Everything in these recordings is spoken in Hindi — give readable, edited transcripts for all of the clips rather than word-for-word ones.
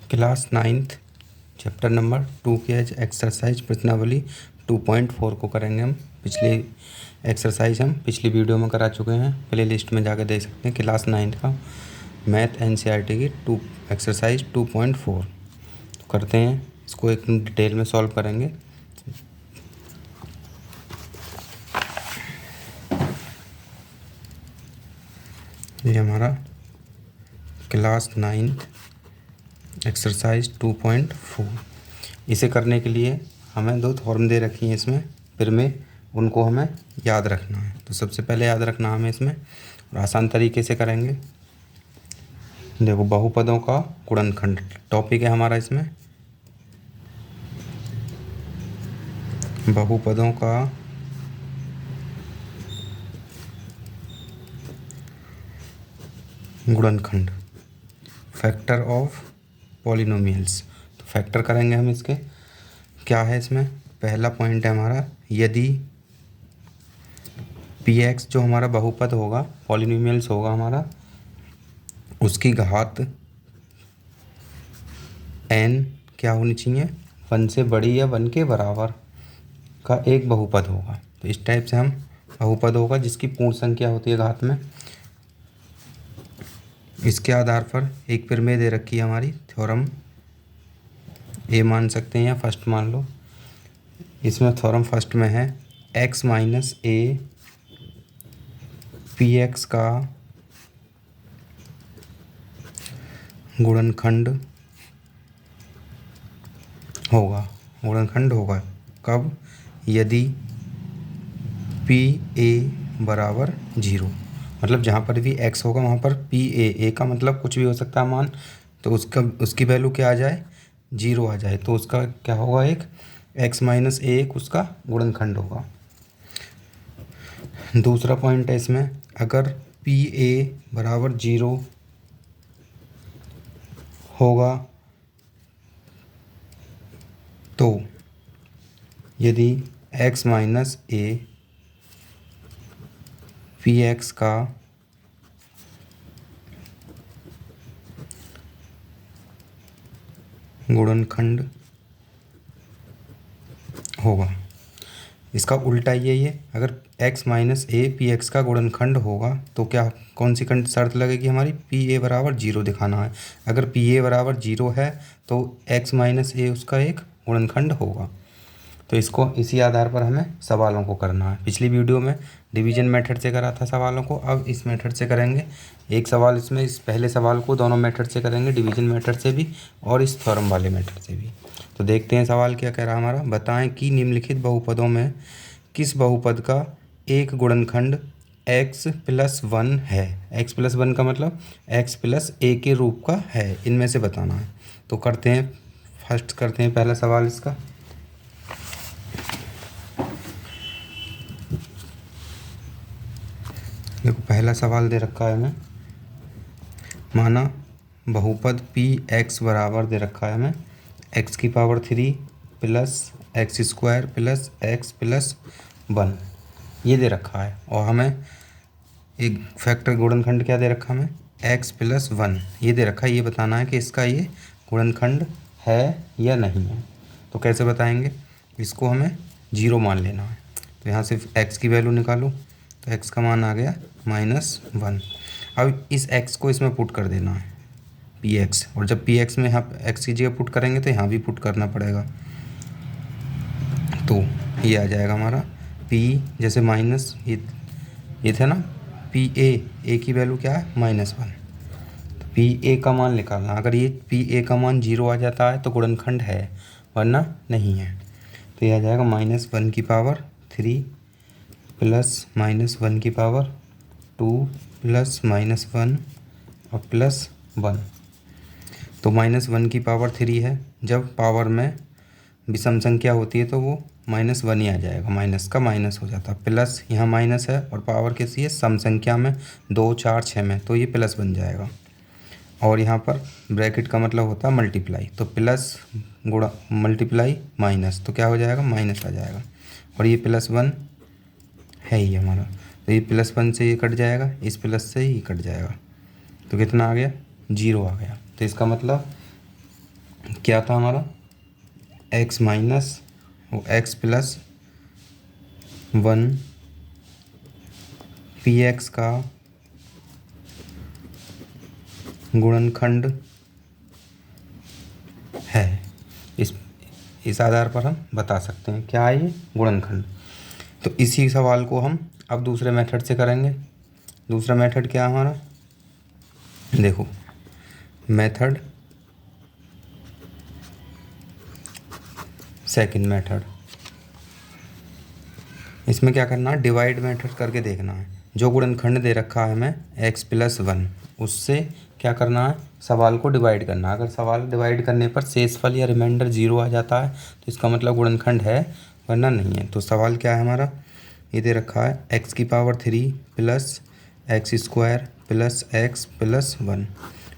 क्लास 9th चैप्टर नंबर 2 के एक्सरसाइज प्रश्नावली 2.4 को करेंगे हम। पिछली एक्सरसाइज हम पिछली वीडियो में करा चुके हैं, प्ले लिस्ट में जाकर देख सकते हैं। क्लास 9th का मैथ एनसीईआरटी की एक्सरसाइज 2.4 तो करते हैं। इसको एक डिटेल में सॉल्व करेंगे। ये हमारा क्लास 9th एक्सरसाइज 2.4। इसे करने के लिए हमें दो फॉर्म दे रखी हैं इसमें, फिर में उनको हमें याद रखना है। तो सबसे पहले याद रखना हमें इसमें, और आसान तरीके से करेंगे। देखो, बहुपदों का गुणनखंड टॉपिक है हमारा इसमें। बहुपदों का गुणनखंड, फैक्टर ऑफ पॉलिनोमियल्स। तो फैक्टर करेंगे हम इसके। क्या है इसमें, पहला पॉइंट है हमारा, यदि px जो हमारा बहुपद होगा, पॉलिनोमियल्स होगा हमारा, उसकी घात n क्या होनी चाहिए, 1 से बड़ी या 1 के बराबर का एक बहुपद होगा। तो इस टाइप से हम बहुपद होगा जिसकी पूर्ण संख्या होती है घात में। इसके आधार पर एक प्रमेय दे रखी है हमारी, थ्योरम ए मान सकते हैं या फर्स्ट मान लो। इसमें थ्योरम फर्स्ट में है x minus A P x का गुणनखंड होगा कब, यदि पी ए बराबर 0। मतलब जहाँ पर भी x होगा वहाँ पर पी ए का मतलब कुछ भी हो सकता है मान, तो उसकी वैल्यू क्या आ जाए, 0 आ जाए। तो उसका क्या होगा, एक x माइनस ए उसका गुणनखंड होगा। दूसरा पॉइंट है इसमें, अगर पी ए बराबर 0 होगा तो यदि x minus A P x का गुणनखंड होगा। इसका उल्टा ये अगर x minus A P x का गुणनखंड होगा तो क्या, कौन सी शर्त लगेगी हमारी, पी ए बराबर 0 दिखाना है। अगर पी ए बराबर 0 है तो x माइनस ए उसका एक गुणनखंड होगा। तो इसको इसी आधार पर हमें सवालों को करना है। पिछली वीडियो में डिवीजन मेथड से करा था सवालों को, अब इस मेथड से करेंगे। एक सवाल इसमें, इस पहले सवाल को दोनों मेथड से करेंगे, डिवीजन मेथड से भी और इस थ्योरम वाले मेथड से भी। तो देखते हैं सवाल क्या कह रहा है हमारा। बताएं कि निम्नलिखित बहुपदों में किस बहुपद का एक गुणनखंड x प्लस 1 है। x प्लस 1 का मतलब x प्लस ए के रूप का है, इनमें से बताना है। तो करते हैं, फर्स्ट करते हैं पहला सवाल इसका। देखो, पहला सवाल दे रखा है हमें, माना बहुपद पी एक्स बराबर दे रखा है हमें x की power 3 plus x square plus x plus 1, ये दे रखा है। और हमें एक फैक्टर गुणनखंड क्या दे रखा है हमें, x प्लस 1 ये दे रखा है। ये बताना है कि इसका ये गुणनखंड है या नहीं है। तो कैसे बताएंगे, इसको हमें 0 मान लेना है। तो यहाँ से x की वैल्यू निकालो, तो x का मान आ गया -1। अब इस x को इसमें पुट कर देना है, पी एक्स। और जब पी एक्स में यहाँ x की जगह पुट करेंगे तो यहाँ भी पुट करना पड़ेगा। तो ये आ जाएगा हमारा p, जैसे माइनस ये था ना, पी ए की वैल्यू क्या है, -1। तो पी ए का मान निकालना। अगर ये पी ए का मान 0 आ जाता है तो गुणनखंड है, वरना नहीं है। तो ये आ जाएगा -1 की पावर 3 प्लस -1 की पावर 2 प्लस -1 और प्लस 1। तो -1 की पावर 3 है। जब पावर में विषम संख्या होती है तो वो -1 ही आ जाएगा, माइनस का माइनस हो जाता है। प्लस यहाँ माइनस है और पावर कैसी है, सम संख्या में 2 4 6 में, तो ये प्लस बन जाएगा। और यहाँ पर ब्रैकेट का मतलब होता है मल्टीप्लाई, तो प्लस गुणा मल्टीप्लाई माइनस, तो क्या हो जाएगा, माइनस आ जाएगा। और ये +1 है ही हमारा, तो ये +1 से ये कट जाएगा, इस प्लस से ही कट जाएगा। तो कितना आ गया, 0 आ गया। तो इसका मतलब क्या था हमारा x माइनस वो x प्लस 1 पी एक्स का गुणनखंड है। इस आधार पर हम बता सकते हैं क्या है ये गुणनखंड। तो इसी सवाल को हम अब दूसरे मेथड से करेंगे। दूसरा मेथड क्या है हमारा, देखो मेथड सेकंड मेथड। इसमें क्या करना है, डिवाइड मेथड करके देखना है। जो गुणनखंड दे रखा है हमें x प्लस 1, उससे क्या करना है, सवाल को डिवाइड करना है। अगर सवाल डिवाइड करने पर शेषफल या रिमाइंडर 0 आ जाता है तो इसका मतलब गुणनखंड है, वरना नहीं है। तो सवाल क्या है हमारा, ये दे रखा है x की power 3 plus x square plus x plus 1।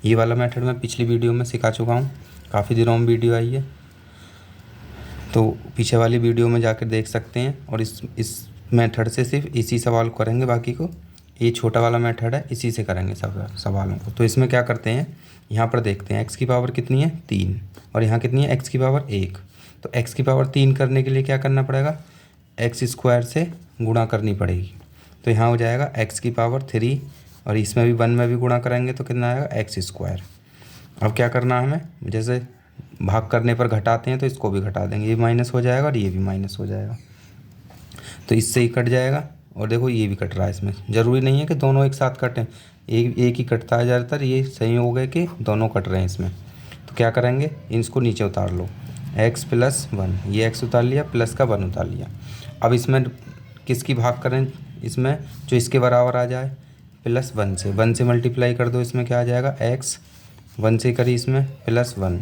ये वाला मेथड मैं पिछली वीडियो में सिखा चुका हूँ, काफ़ी दिनों में वीडियो आई है, तो पीछे वाली वीडियो में जाकर देख सकते हैं। और इस मेथड से सिर्फ इसी सवाल को करेंगे, बाकी को ये छोटा वाला मेथड है, इसी से करेंगे सब सवालों को। तो इसमें क्या करते हैं, यहाँ पर देखते हैं x की पावर कितनी है 3 और यहाँ कितनी है x की पावर 1। तो x की पावर 3 करने के लिए क्या करना पड़ेगा, एक्स स्क्वायर से गुणा करनी पड़ेगी। तो यहाँ हो जाएगा x की पावर 3 और इसमें भी 1 में भी गुणा करेंगे तो कितना आएगा एक्स स्क्वायर। अब क्या करना है हमें, जैसे भाग करने पर घटाते हैं तो इसको भी घटा देंगे, ये माइनस हो जाएगा और ये भी माइनस हो जाएगा, तो इससे ही कट जाएगा। और देखो ये भी कट रहा है, इसमें ज़रूरी नहीं है कि दोनों एक साथ कटें, एक ही कटता है ज़्यादातर, ये सही हो गए कि दोनों कट रहे हैं इसमें। तो क्या करेंगे, इसको नीचे उतार लो, x प्लस 1, ये x उतार लिया, प्लस का 1 उतार लिया। अब इसमें किसकी भाग करें, इसमें जो इसके बराबर आ जाए, प्लस 1 से मल्टीप्लाई कर दो, इसमें क्या आ जाएगा x, 1 से करी इसमें प्लस 1,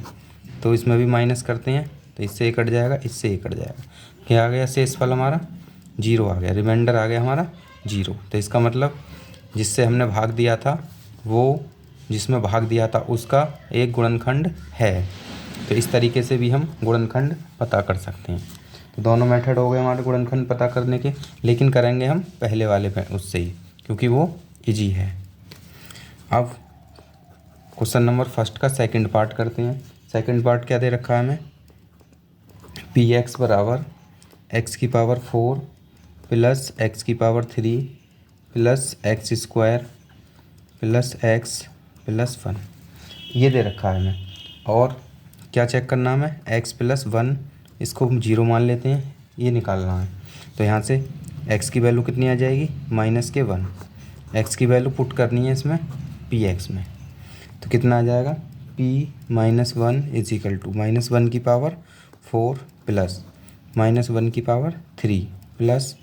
तो इसमें भी माइनस करते हैं तो इससे एक कट जाएगा, इससे एक कट जाएगा, क्या आ गया शेषफल हमारा 0 आ गया, रिमाइंडर आ गया हमारा 0। तो इसका मतलब जिससे हमने भाग दिया था वो, जिसमें भाग दिया था उसका एक गुणनखंड है। तो इस तरीके से भी हम गुणनखंड पता कर सकते हैं। तो दोनों मेथड हो गए हमारे गुणनखंड पता करने के, लेकिन करेंगे हम पहले वाले पे उससे ही, क्योंकि वो इजी है। अब क्वेश्चन नंबर फर्स्ट का सेकंड पार्ट करते हैं। सेकंड पार्ट क्या दे रखा है हमें, पी एक्स बराबर एक्स की पावर 4 प्लस एक्स की power 3 plus x square plus x plus 1, ये दे रखा है हमें। और क्या चेक करना है हमें, एक्स प्लस 1, इसको हम 0 मान लेते हैं, ये निकालना है। तो यहाँ से एक्स की वैल्यू कितनी आ जाएगी, माइनस के 1, एक्स की वैल्यू पुट करनी है इसमें पी एक्स में। तो कितना आ जाएगा, p minus 1 is equal to minus 1 की पावर 4 प्लस माइनस 1 की पावर 3 प्लस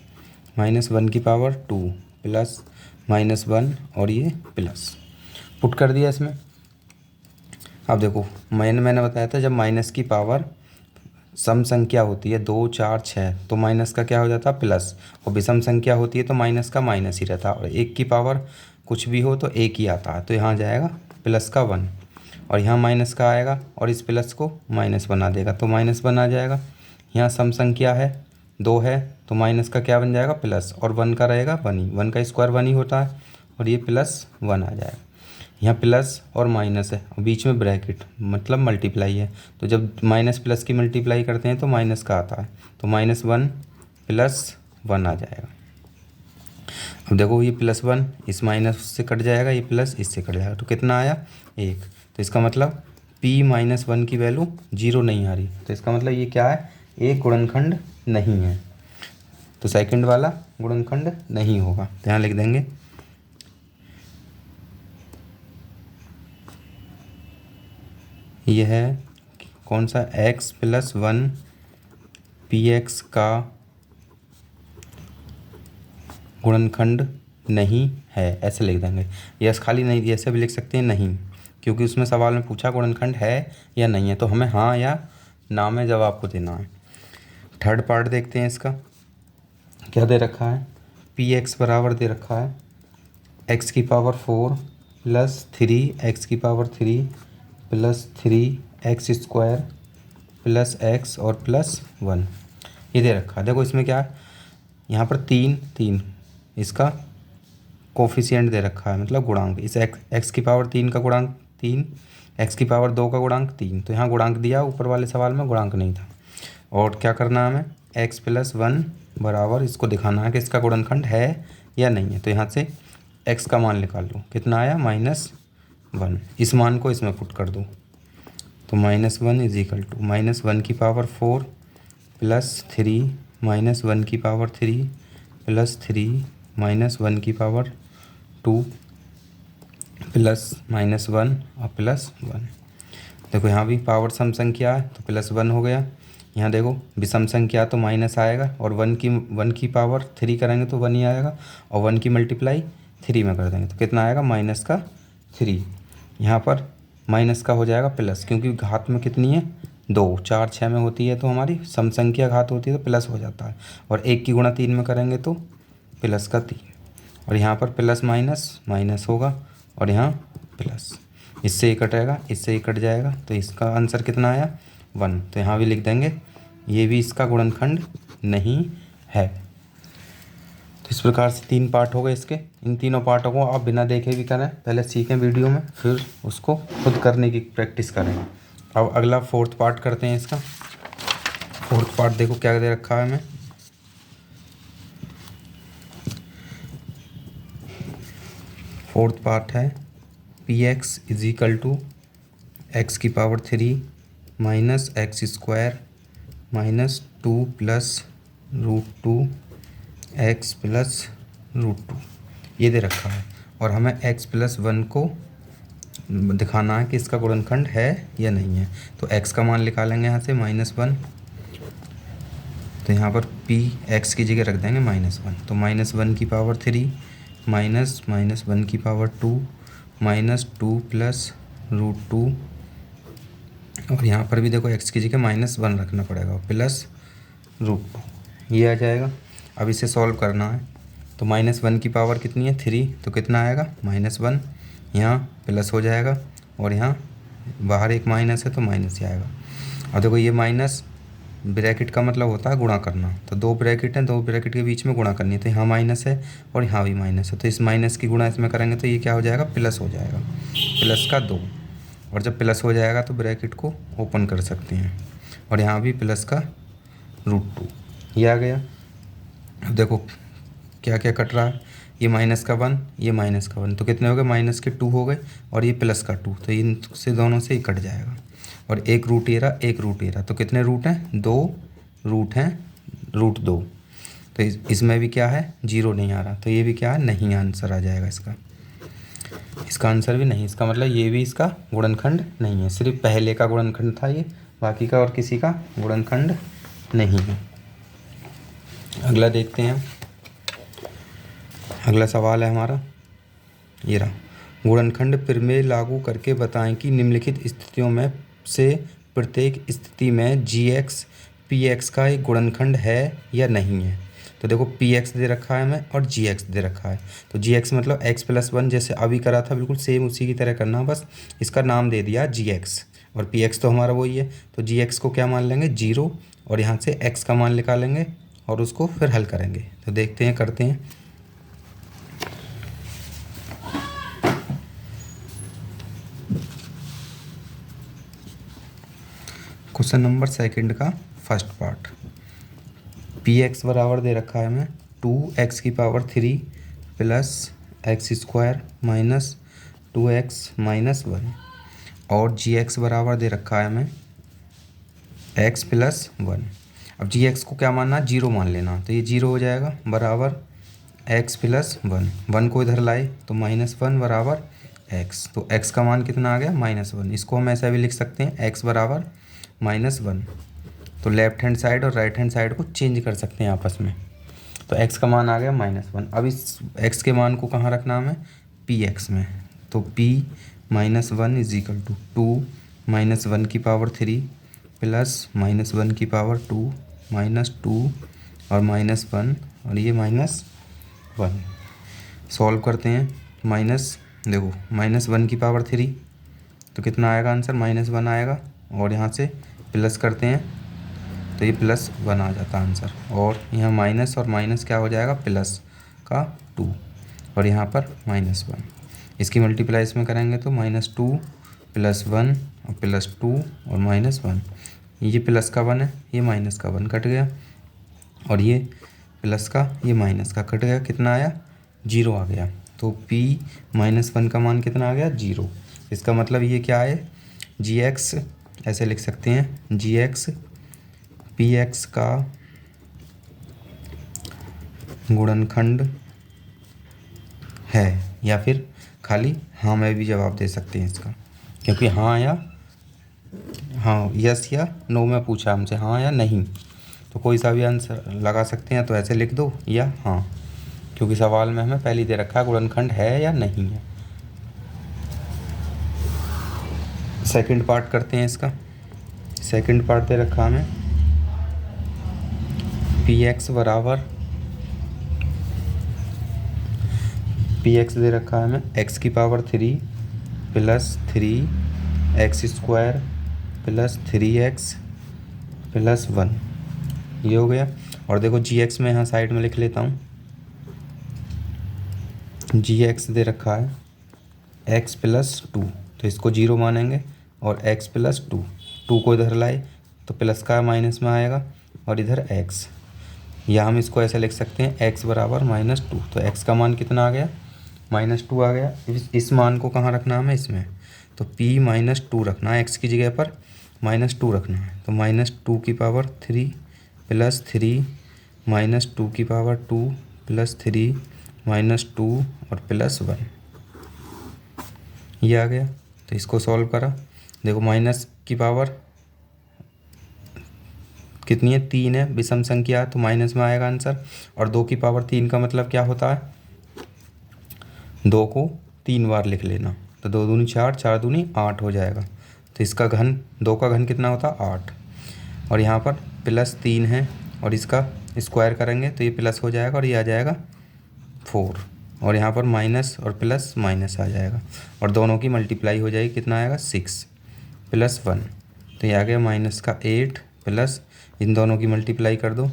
माइनस 1 की पावर 2 प्लस माइनस 1 और ये प्लस पुट कर दिया इसमें। अब देखो मैंने बताया था जब माइनस की पावर सम संख्या होती है 2 4 6 तो माइनस का क्या हो जाता है प्लस, और विषम संख्या होती है तो माइनस का माइनस ही रहता है, और एक की पावर कुछ भी हो तो एक ही आता है। तो यहाँ जाएगा प्लस का 1 और यहाँ माइनस का आएगा और इस प्लस को माइनस बना देगा तो माइनस 1 आ जाएगा। यहाँ सम संख्या है 2 है तो माइनस का क्या बन जाएगा प्लस, और 1 का रहेगा 1 ही, 1 का स्क्वायर 1 ही होता है, और ये प्लस 1 आ जाएगा। यहाँ प्लस और माइनस है और बीच में ब्रैकेट मतलब मल्टीप्लाई है, तो जब माइनस प्लस की मल्टीप्लाई करते हैं तो माइनस का आता है, तो माइनस 1 प्लस 1 आ जाएगा। अब देखो ये प्लस 1 इस माइनस से कट जाएगा, ये प्लस इससे कट जाएगा, तो कितना आया 1। तो इसका मतलब p माइनस 1 की वैल्यू 0 नहीं आ रही, तो इसका मतलब ये क्या है, एक गुणनखंड नहीं है। तो सेकंड वाला गुणनखंड नहीं होगा, तो यहाँ लिख देंगे यह है कौन सा, x प्लस 1 पी एक्स का गुणनखंड नहीं है, ऐसे लिख देंगे। यस खाली नहीं, ऐसे भी लिख सकते हैं नहीं, क्योंकि उसमें सवाल में पूछा गुणनखंड है या नहीं है, तो हमें हाँ या ना में जवाब को देना है। थर्ड पार्ट देखते हैं इसका, क्या दे रखा है, पी एक्स बराबर दे रखा है एक्स की पावर 4 प्लस 3 एक्स की power 3 plus 3 x square plus x और प्लस 1, ये दे रखा है। देखो इसमें क्या है, यहाँ पर 3 इसका कोफिशिएंट दे रखा है, मतलब गुणांक। इस एक्स की पावर 3 का गुणांक 3, एक्स की पावर 2 का गुणांक 3, तो यहाँ गुणांक दिया, ऊपर वाले सवाल में गुणांक नहीं था। और क्या करना है हमें, एक्स प्लस 1 बराबर, इसको दिखाना है कि इसका गुणनखंड है या नहीं है। तो यहाँ से एक्स का मान निकाल लो, कितना आया -1, इस मान को इसमें पुट कर दो, तो -1 इज इक्वल टू -1 की पावर 4 प्लस 3 -1 की पावर 3 प्लस 3 -1 की पावर 2 प्लस -1 और प्लस 1। देखो यहाँ भी पावर सम संख्या है तो +1 हो गया। यहाँ देखो विषम संख्या तो माइनस आएगा, और 1 की पावर 3 करेंगे तो 1 ही आएगा, और 1 की मल्टीप्लाई 3 में कर देंगे तो कितना आएगा -3। यहाँ पर माइनस का हो जाएगा प्लस, क्योंकि घात में कितनी है 2, 4 6 में होती है तो हमारी सम संख्या घात होती है तो प्लस हो जाता है, और 1 की गुणा 3 में करेंगे तो +3, और यहाँ पर प्लस माइनस माइनस होगा, और यहाँ प्लस, इससे ही कटेगा, इससे ही कट जाएगा, तो इसका आंसर कितना आया 1। तो यहाँ भी लिख देंगे ये भी इसका गुणनखंड नहीं है। तो इस प्रकार से 3 पार्ट हो गए इसके। इन तीनों पार्टों को आप बिना देखे भी करें, पहले सीखें वीडियो में, फिर उसको खुद करने की प्रैक्टिस करें। अब अगला 4th पार्ट करते हैं इसका। 4th पार्ट देखो क्या दे रखा है हमें, फोर्थ पार्ट है px is equal to x की power 3 minus x square -2 plus √2 x plus √2, ये दे रखा है, और हमें x प्लस 1 को दिखाना है कि इसका गुणनखंड है या नहीं है। तो x का मान निकालेंगे यहाँ से -1, तो यहाँ पर p x की जगह रख देंगे -1, तो -1 की पावर 3 -1 की पावर 2 -2 प्लस √2, और यहाँ पर भी देखो x की जगह -1 रखना पड़ेगा, प्लस √2, ये आ जाएगा। अब इसे सॉल्व करना है, तो -1 की पावर कितनी है 3, तो कितना आएगा -1, यहाँ प्लस हो जाएगा, और यहाँ बाहर एक माइनस है तो माइनस ही आएगा। अब देखो ये माइनस ब्रैकेट का मतलब होता है गुणा करना, तो 2 ब्रैकेट हैं, 2 ब्रैकेट के बीच में गुणा करनी है, तो यहाँ माइनस है और यहाँ भी माइनस है, तो इस माइनस की गुणा इसमें करेंगे तो ये क्या हो जाएगा प्लस हो जाएगा, प्लस का 2, और जब प्लस हो जाएगा तो ब्रैकेट को ओपन कर सकते हैं, और यहाँ भी प्लस का √2, ये आ गया। अब देखो क्या क्या कट रहा है, ये माइनस का 1, ये माइनस का 1, तो कितने हो गए -2 हो गए, और ये प्लस का 2, तो इनसे दोनों से ही कट जाएगा, और एक रूट ये रहा, एक रूट ये रहा, तो कितने रूट हैं 2 रूट हैं √2, तो इसमें भी क्या है 0 नहीं आ रहा, तो ये भी क्या है नहीं आंसर आ जाएगा इसका। इसका आंसर भी नहीं, इसका मतलब ये भी इसका गुणनखंड नहीं है, सिर्फ पहले का गुणनखंड था ये, बाकी का और किसी का गुणनखंड नहीं है। अगला देखते हैं, अगला सवाल है हमारा ये रहा, गुणनखंड प्रमेय लागू करके बताएं कि निम्नलिखित स्थितियों में से प्रत्येक स्थिति में gx px का एक गुणनखंड है या नहीं है। तो देखो px दे रखा है हमें और gx दे रखा है, तो gx मतलब x प्लस 1, जैसे अभी करा था बिल्कुल सेम उसी की तरह करना, बस इसका नाम दे दिया gx, और px तो हमारा वही है, तो gx को क्या मान लेंगे 0, और यहाँ से x का मान निकालेंगे और उसको फिर हल करेंगे। तो देखते हैं, करते हैं। क्वेश्चन नंबर 2 का फर्स्ट पार्ट, px बराबर दे रखा है हमें 2x की power 3 plus x square minus 2x minus 1, और gx बराबर दे रखा है हमें x प्लस 1। अब gx को क्या मानना, 0 मान लेना, तो ये 0 हो जाएगा, बराबर x प्लस 1 को इधर लाए तो -1 बराबर x, तो x का मान कितना आ गया -1। इसको हम ऐसा भी लिख सकते हैं x बराबर -1, तो लेफ्ट हैंड साइड और राइट हैंड साइड को चेंज कर सकते हैं आपस में, तो x का मान आ गया -1। अब इस x के मान को कहाँ रखना हमें px में, तो p -1 इज इक्वल टू 2 -1 की पावर 3 प्लस -1 की पावर 2 -2 और -1, और ये -1 सॉल्व करते हैं। देखो -1 की पावर 3, तो कितना आएगा आंसर -1 आएगा, और यहाँ से प्लस करते हैं तो ये +1 आ जाता आंसर, और यहाँ माइनस और माइनस क्या हो जाएगा प्लस का 2, और यहाँ पर -1, इसकी मल्टीप्लाई इसमें करेंगे तो -2 +1 और +2 और -1। ये प्लस का 1 है, ये माइनस का 1 कट गया, और ये प्लस का ये माइनस का कट गया, कितना आया 0 आ गया। तो p -1 का मान कितना आ गया 0। इसका मतलब ये क्या है, gx ऐसे लिख सकते हैं, gx px का गुणनखंड है, या फिर खाली हाँ में भी जवाब दे सकते हैं इसका, क्योंकि हाँ यस या नो में पूछा हमसे, हाँ या नहीं, तो कोई सा भी आंसर लगा सकते हैं। तो ऐसे लिख दो या हाँ, क्योंकि सवाल में हमें पहले दे रखा है गुणनखंड है या नहीं है। सेकंड पार्ट करते हैं इसका। सेकंड पार्ट दे रखा हमें px दे रखा है हमें x³ + 3x² + 3x + 1, ये हो गया। और देखो gx में यहाँ साइड में लिख लेता हूँ, gx दे रखा है x + 2, तो इसको 0 मानेंगे, और x + 2, 2 को इधर लाए तो प्लस का माइनस में आएगा, और इधर x, या हम इसको ऐसे लिख सकते हैं x बराबर -2। तो x का मान कितना आ गया -2 आ गया। इस मान को कहाँ रखना है हमें, इसमें, तो p -2 रखना है, x की जगह पर -2 रखना है। तो -2³ + 3 -2/2 + 3 -2 और +1, ये आ गया। तो इसको सॉल्व करा, देखो माइनस की पावर कितनी है 3 है, विषम संख्या तो माइनस में आएगा आंसर। और 2 की पावर 3 का मतलब क्या होता है, 2 को 3 बार लिख लेना, तो 2 दूनी 4, 4 दूनी 8 हो जाएगा। तो इसका घन, 2 का घन कितना होता है 8, और यहाँ पर +3 है, और इसका स्क्वायर करेंगे तो ये प्लस हो जाएगा, और ये आ जाएगा 4, और यहाँ पर माइनस और प्लस माइनस आ जाएगा, और दोनों की मल्टीप्लाई हो जाएगी, कितना आएगा 6 + 1, तो ये आ गया -8 प्लस, इन दोनों की मल्टीप्लाई कर दो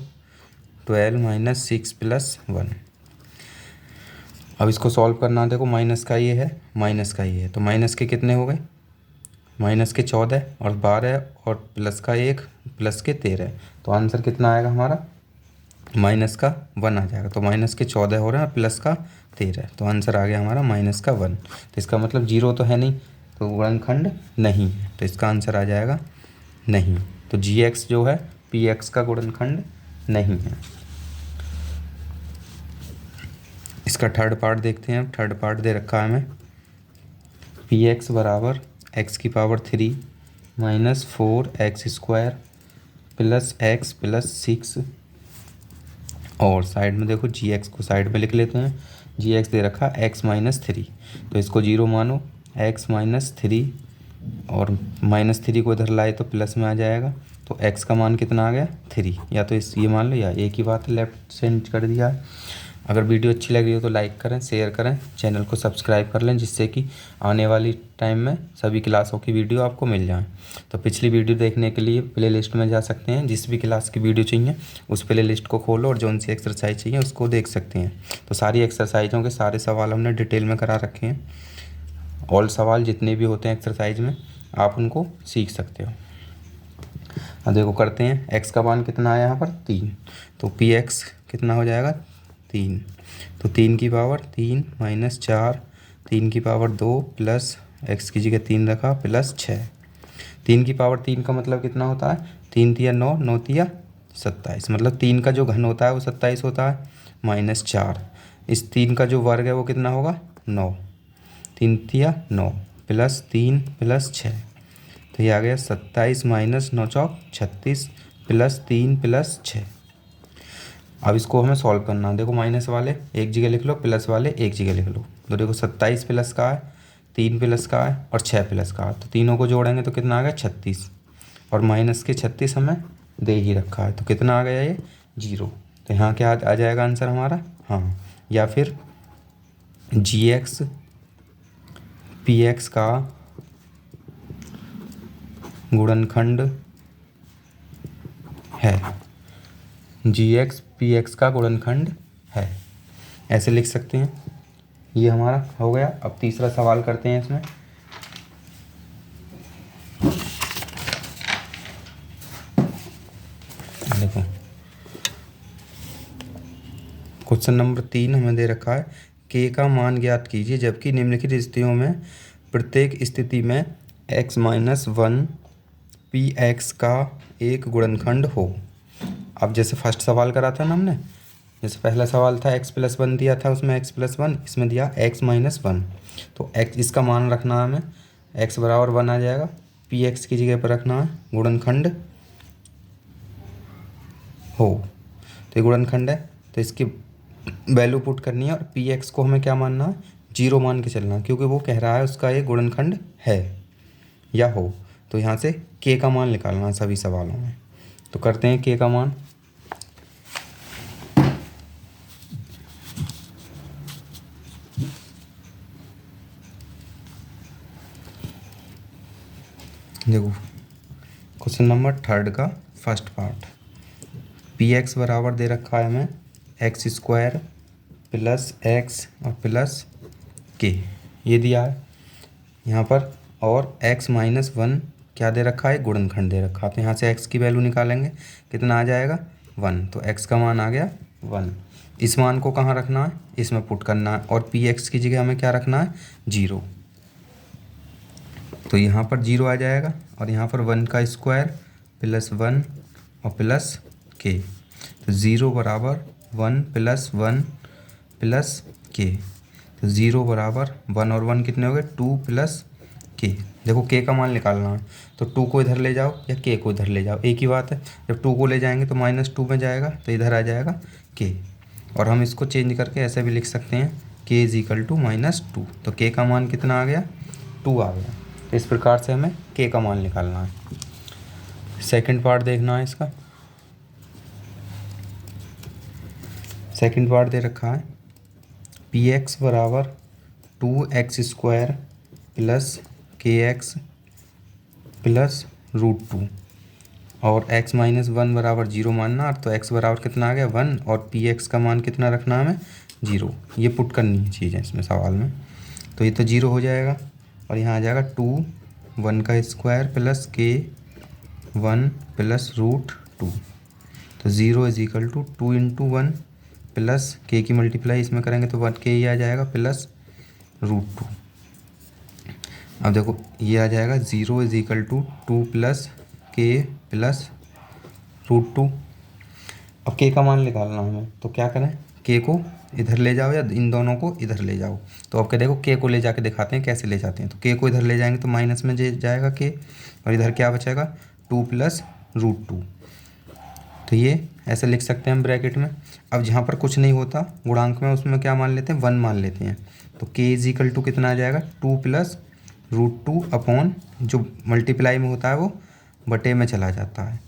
12 - 6 + 1। अब इसको सॉल्व करना, देखो माइनस का ये है, माइनस का ये है, तो माइनस के कितने हो गए, माइनस के 14 और 12, और प्लस का 1 प्लस के 13, तो आंसर कितना आएगा हमारा -1 आ जाएगा। तो -14 हो रहा है, प्लस का 13, तो आंसर आ गया हमारा -1। तो इसका मतलब 0 तो है नहीं, तो गुणनखंड नहीं है, तो इसका आंसर आ जाएगा नहीं। तो gx जो है px का गुणनखंड नहीं है। इसका थर्ड पार्ट देखते हैं। थर्ड पार्ट दे रखा है हमें px बराबर x³ - 4x² + x + 6, और साइड में देखो gx को साइड में लिख लेते हैं। gx दे रखा x - 3, तो इसको 0 मानो, x - 3, और -3 को इधर लाए तो प्लस में आ जाएगा, तो x का मान कितना आ गया 3, या तो ये मान लो, या एक ही बात है, लेफ्ट सेंड कर दिया है। अगर वीडियो अच्छी लग रही हो तो लाइक करें, शेयर करें, चैनल को सब्सक्राइब कर लें, जिससे कि आने वाली टाइम में सभी क्लासों की वीडियो आपको मिल जाए। तो पिछली वीडियो देखने के लिए प्ले लिस्ट में जा सकते हैं, जिस भी क्लास की वीडियो चाहिए उस प्ले लिस्ट को खोलो, और जौन सी एक्सरसाइज चाहिए उसको देख सकते हैं। तो सारी एक्सरसाइजों के सारे सवाल हमने डिटेल में करा रखे हैं, ऑल सवाल जितने भी होते हैं एक्सरसाइज में आप उनको सीख सकते हो। अब देखो करते हैं, x का मान कितना है यहाँ पर 3, तो px कितना हो जाएगा 3, तो 3 की पावर 3 - 4, 3 की पावर 2 प्लस x की जगह 3 रखा प्लस 6। 3 की पावर 3 का मतलब कितना होता है, 3 तिया 9, 9 तिया 27, मतलब 3 का जो घन होता है वो 27 होता है, -4, इस 3 का जो वर्ग है वो कितना होगा 9, 3 तिया 9 प्लस 3 प्लस 6, तो ये आ गया 27 - 9 चौक 36 प्लस 3 प्लस 6। अब इसको हमें सॉल्व करना है। देखो माइनस वाले एक जगह लिख लो, प्लस वाले एक जगह लिख लो। तो देखो 27 प्लस का है, 3 प्लस का है, और 6 प्लस का है, तो तीनों को जोड़ेंगे तो कितना आ गया 36, और माइनस के 36 हमें दे ही रखा है, तो कितना आ गया ये 0। तो यहाँ क्या आ जाएगा आंसर हमारा, हाँ, या फिर gx px का गुणनखंड है, gx px का गुणनखंड है, ऐसे लिख सकते हैं। ये हमारा हो गया। अब तीसरा सवाल करते हैं इसमें। देखो क्वेश्चन नंबर 3 हमें दे रखा है के का मान ज्ञात कीजिए जबकि निम्नलिखित स्थितियों में प्रत्येक स्थिति में x minus one P x का एक गुणनखंड हो। अब जैसे फर्स्ट सवाल करा था ना हमने, जैसे पहला सवाल था x प्लस वन दिया था, उसमें x प्लस वन, इसमें दिया x माइनस वन। तो x इसका मान रखना है हमें, x बराबर वन आ जाएगा, पी एक्स की जगह पर रखना है गुणनखंड हो। तो ये गुणनखंड है, तो इसकी वैल्यू पुट करनी है और पी एक्स को हमें क्या मानना है, जीरो मान के चलना है, क्योंकि वो कह रहा है उसका एक गुणनखंड है या हो। तो यहाँ से के का मान निकालना है सभी सवालों में। तो करते हैं के का मान। देखो क्वेश्चन नंबर 3 का फर्स्ट पार्ट, पी एक्स बराबर दे रखा है हमें एक्स स्क्वायर प्लस एक्स और प्लस के, ये दिया है यहाँ पर। और x माइनस वन क्या दे रखा है, गुणनखंड दे रखा है। तो यहाँ से x की वैल्यू निकालेंगे, कितना आ जाएगा, वन। तो x का मान आ गया वन। इस मान को कहाँ रखना है, इसमें पुट करना है, और पी एक्स की जगह हमें क्या रखना है, जीरो। तो यहाँ पर जीरो आ जाएगा, और यहाँ पर वन का स्क्वायर प्लस वन और प्लस के। तो ज़ीरो बराबर वन प्लस के। तो ज़ीरो बराबर वन और वन कितने हो गए, टू प्लस के। देखो के का मान निकालना है, तो टू को इधर ले जाओ या के को इधर ले जाओ, एक ही बात है। जब टू को ले जाएंगे तो माइनस टू में जाएगा, तो इधर आ जाएगा के। और हम इसको चेंज करके ऐसे भी लिख सकते हैं, K is equal to minus two. तो के का मान कितना आ गया, टू आ गया। तो इस प्रकार से हमें के का मान निकालना है। सेकंड पार्ट देखना है इसका। सेकंड पार्ट दे रखा है पी एक्स बराबर टू एक्स स्क्वायर प्लस के एक्स प्लस रूट टू, और x माइनस वन बराबर जीरो मानना। तो x बराबर कितना आ गया, वन, और पी एक्स का मान कितना रखना है हमें, जीरो। ये पुट करनी है चीज़ें इसमें सवाल में। तो ये तो जीरो हो जाएगा, और यहाँ आ जाएगा टू वन का square plus K one plus root two. तो zero is equal to two into one plus K की मल्टीप्लाई इसमें करेंगे तो वन के ही आ जाएगा प्लस रूट टू। अब देखो ये आ जाएगा zero is equal to two plus K plus root two. अब के का मान निकालना हमें, तो क्या करें, के को इधर ले जाओ या इन दोनों को इधर ले जाओ। तो अब क्या, देखो के को ले जाके दिखाते हैं कैसे ले जाते हैं। तो के को इधर ले जाएंगे तो माइनस में जाएगा के, और इधर क्या बचेगा, टू प्लस रूट टू। तो ये ऐसे लिख सकते हैं हम ब्रैकेट में। अब जहाँ पर कुछ नहीं होता गुणांक में, उसमें क्या मान लेते हैं, वन मान लेते हैं। तो के इज इक्वल टू कितना आ जाएगा, two plus root two upon जो मल्टीप्लाई में होता है वो बटे में चला जाता है,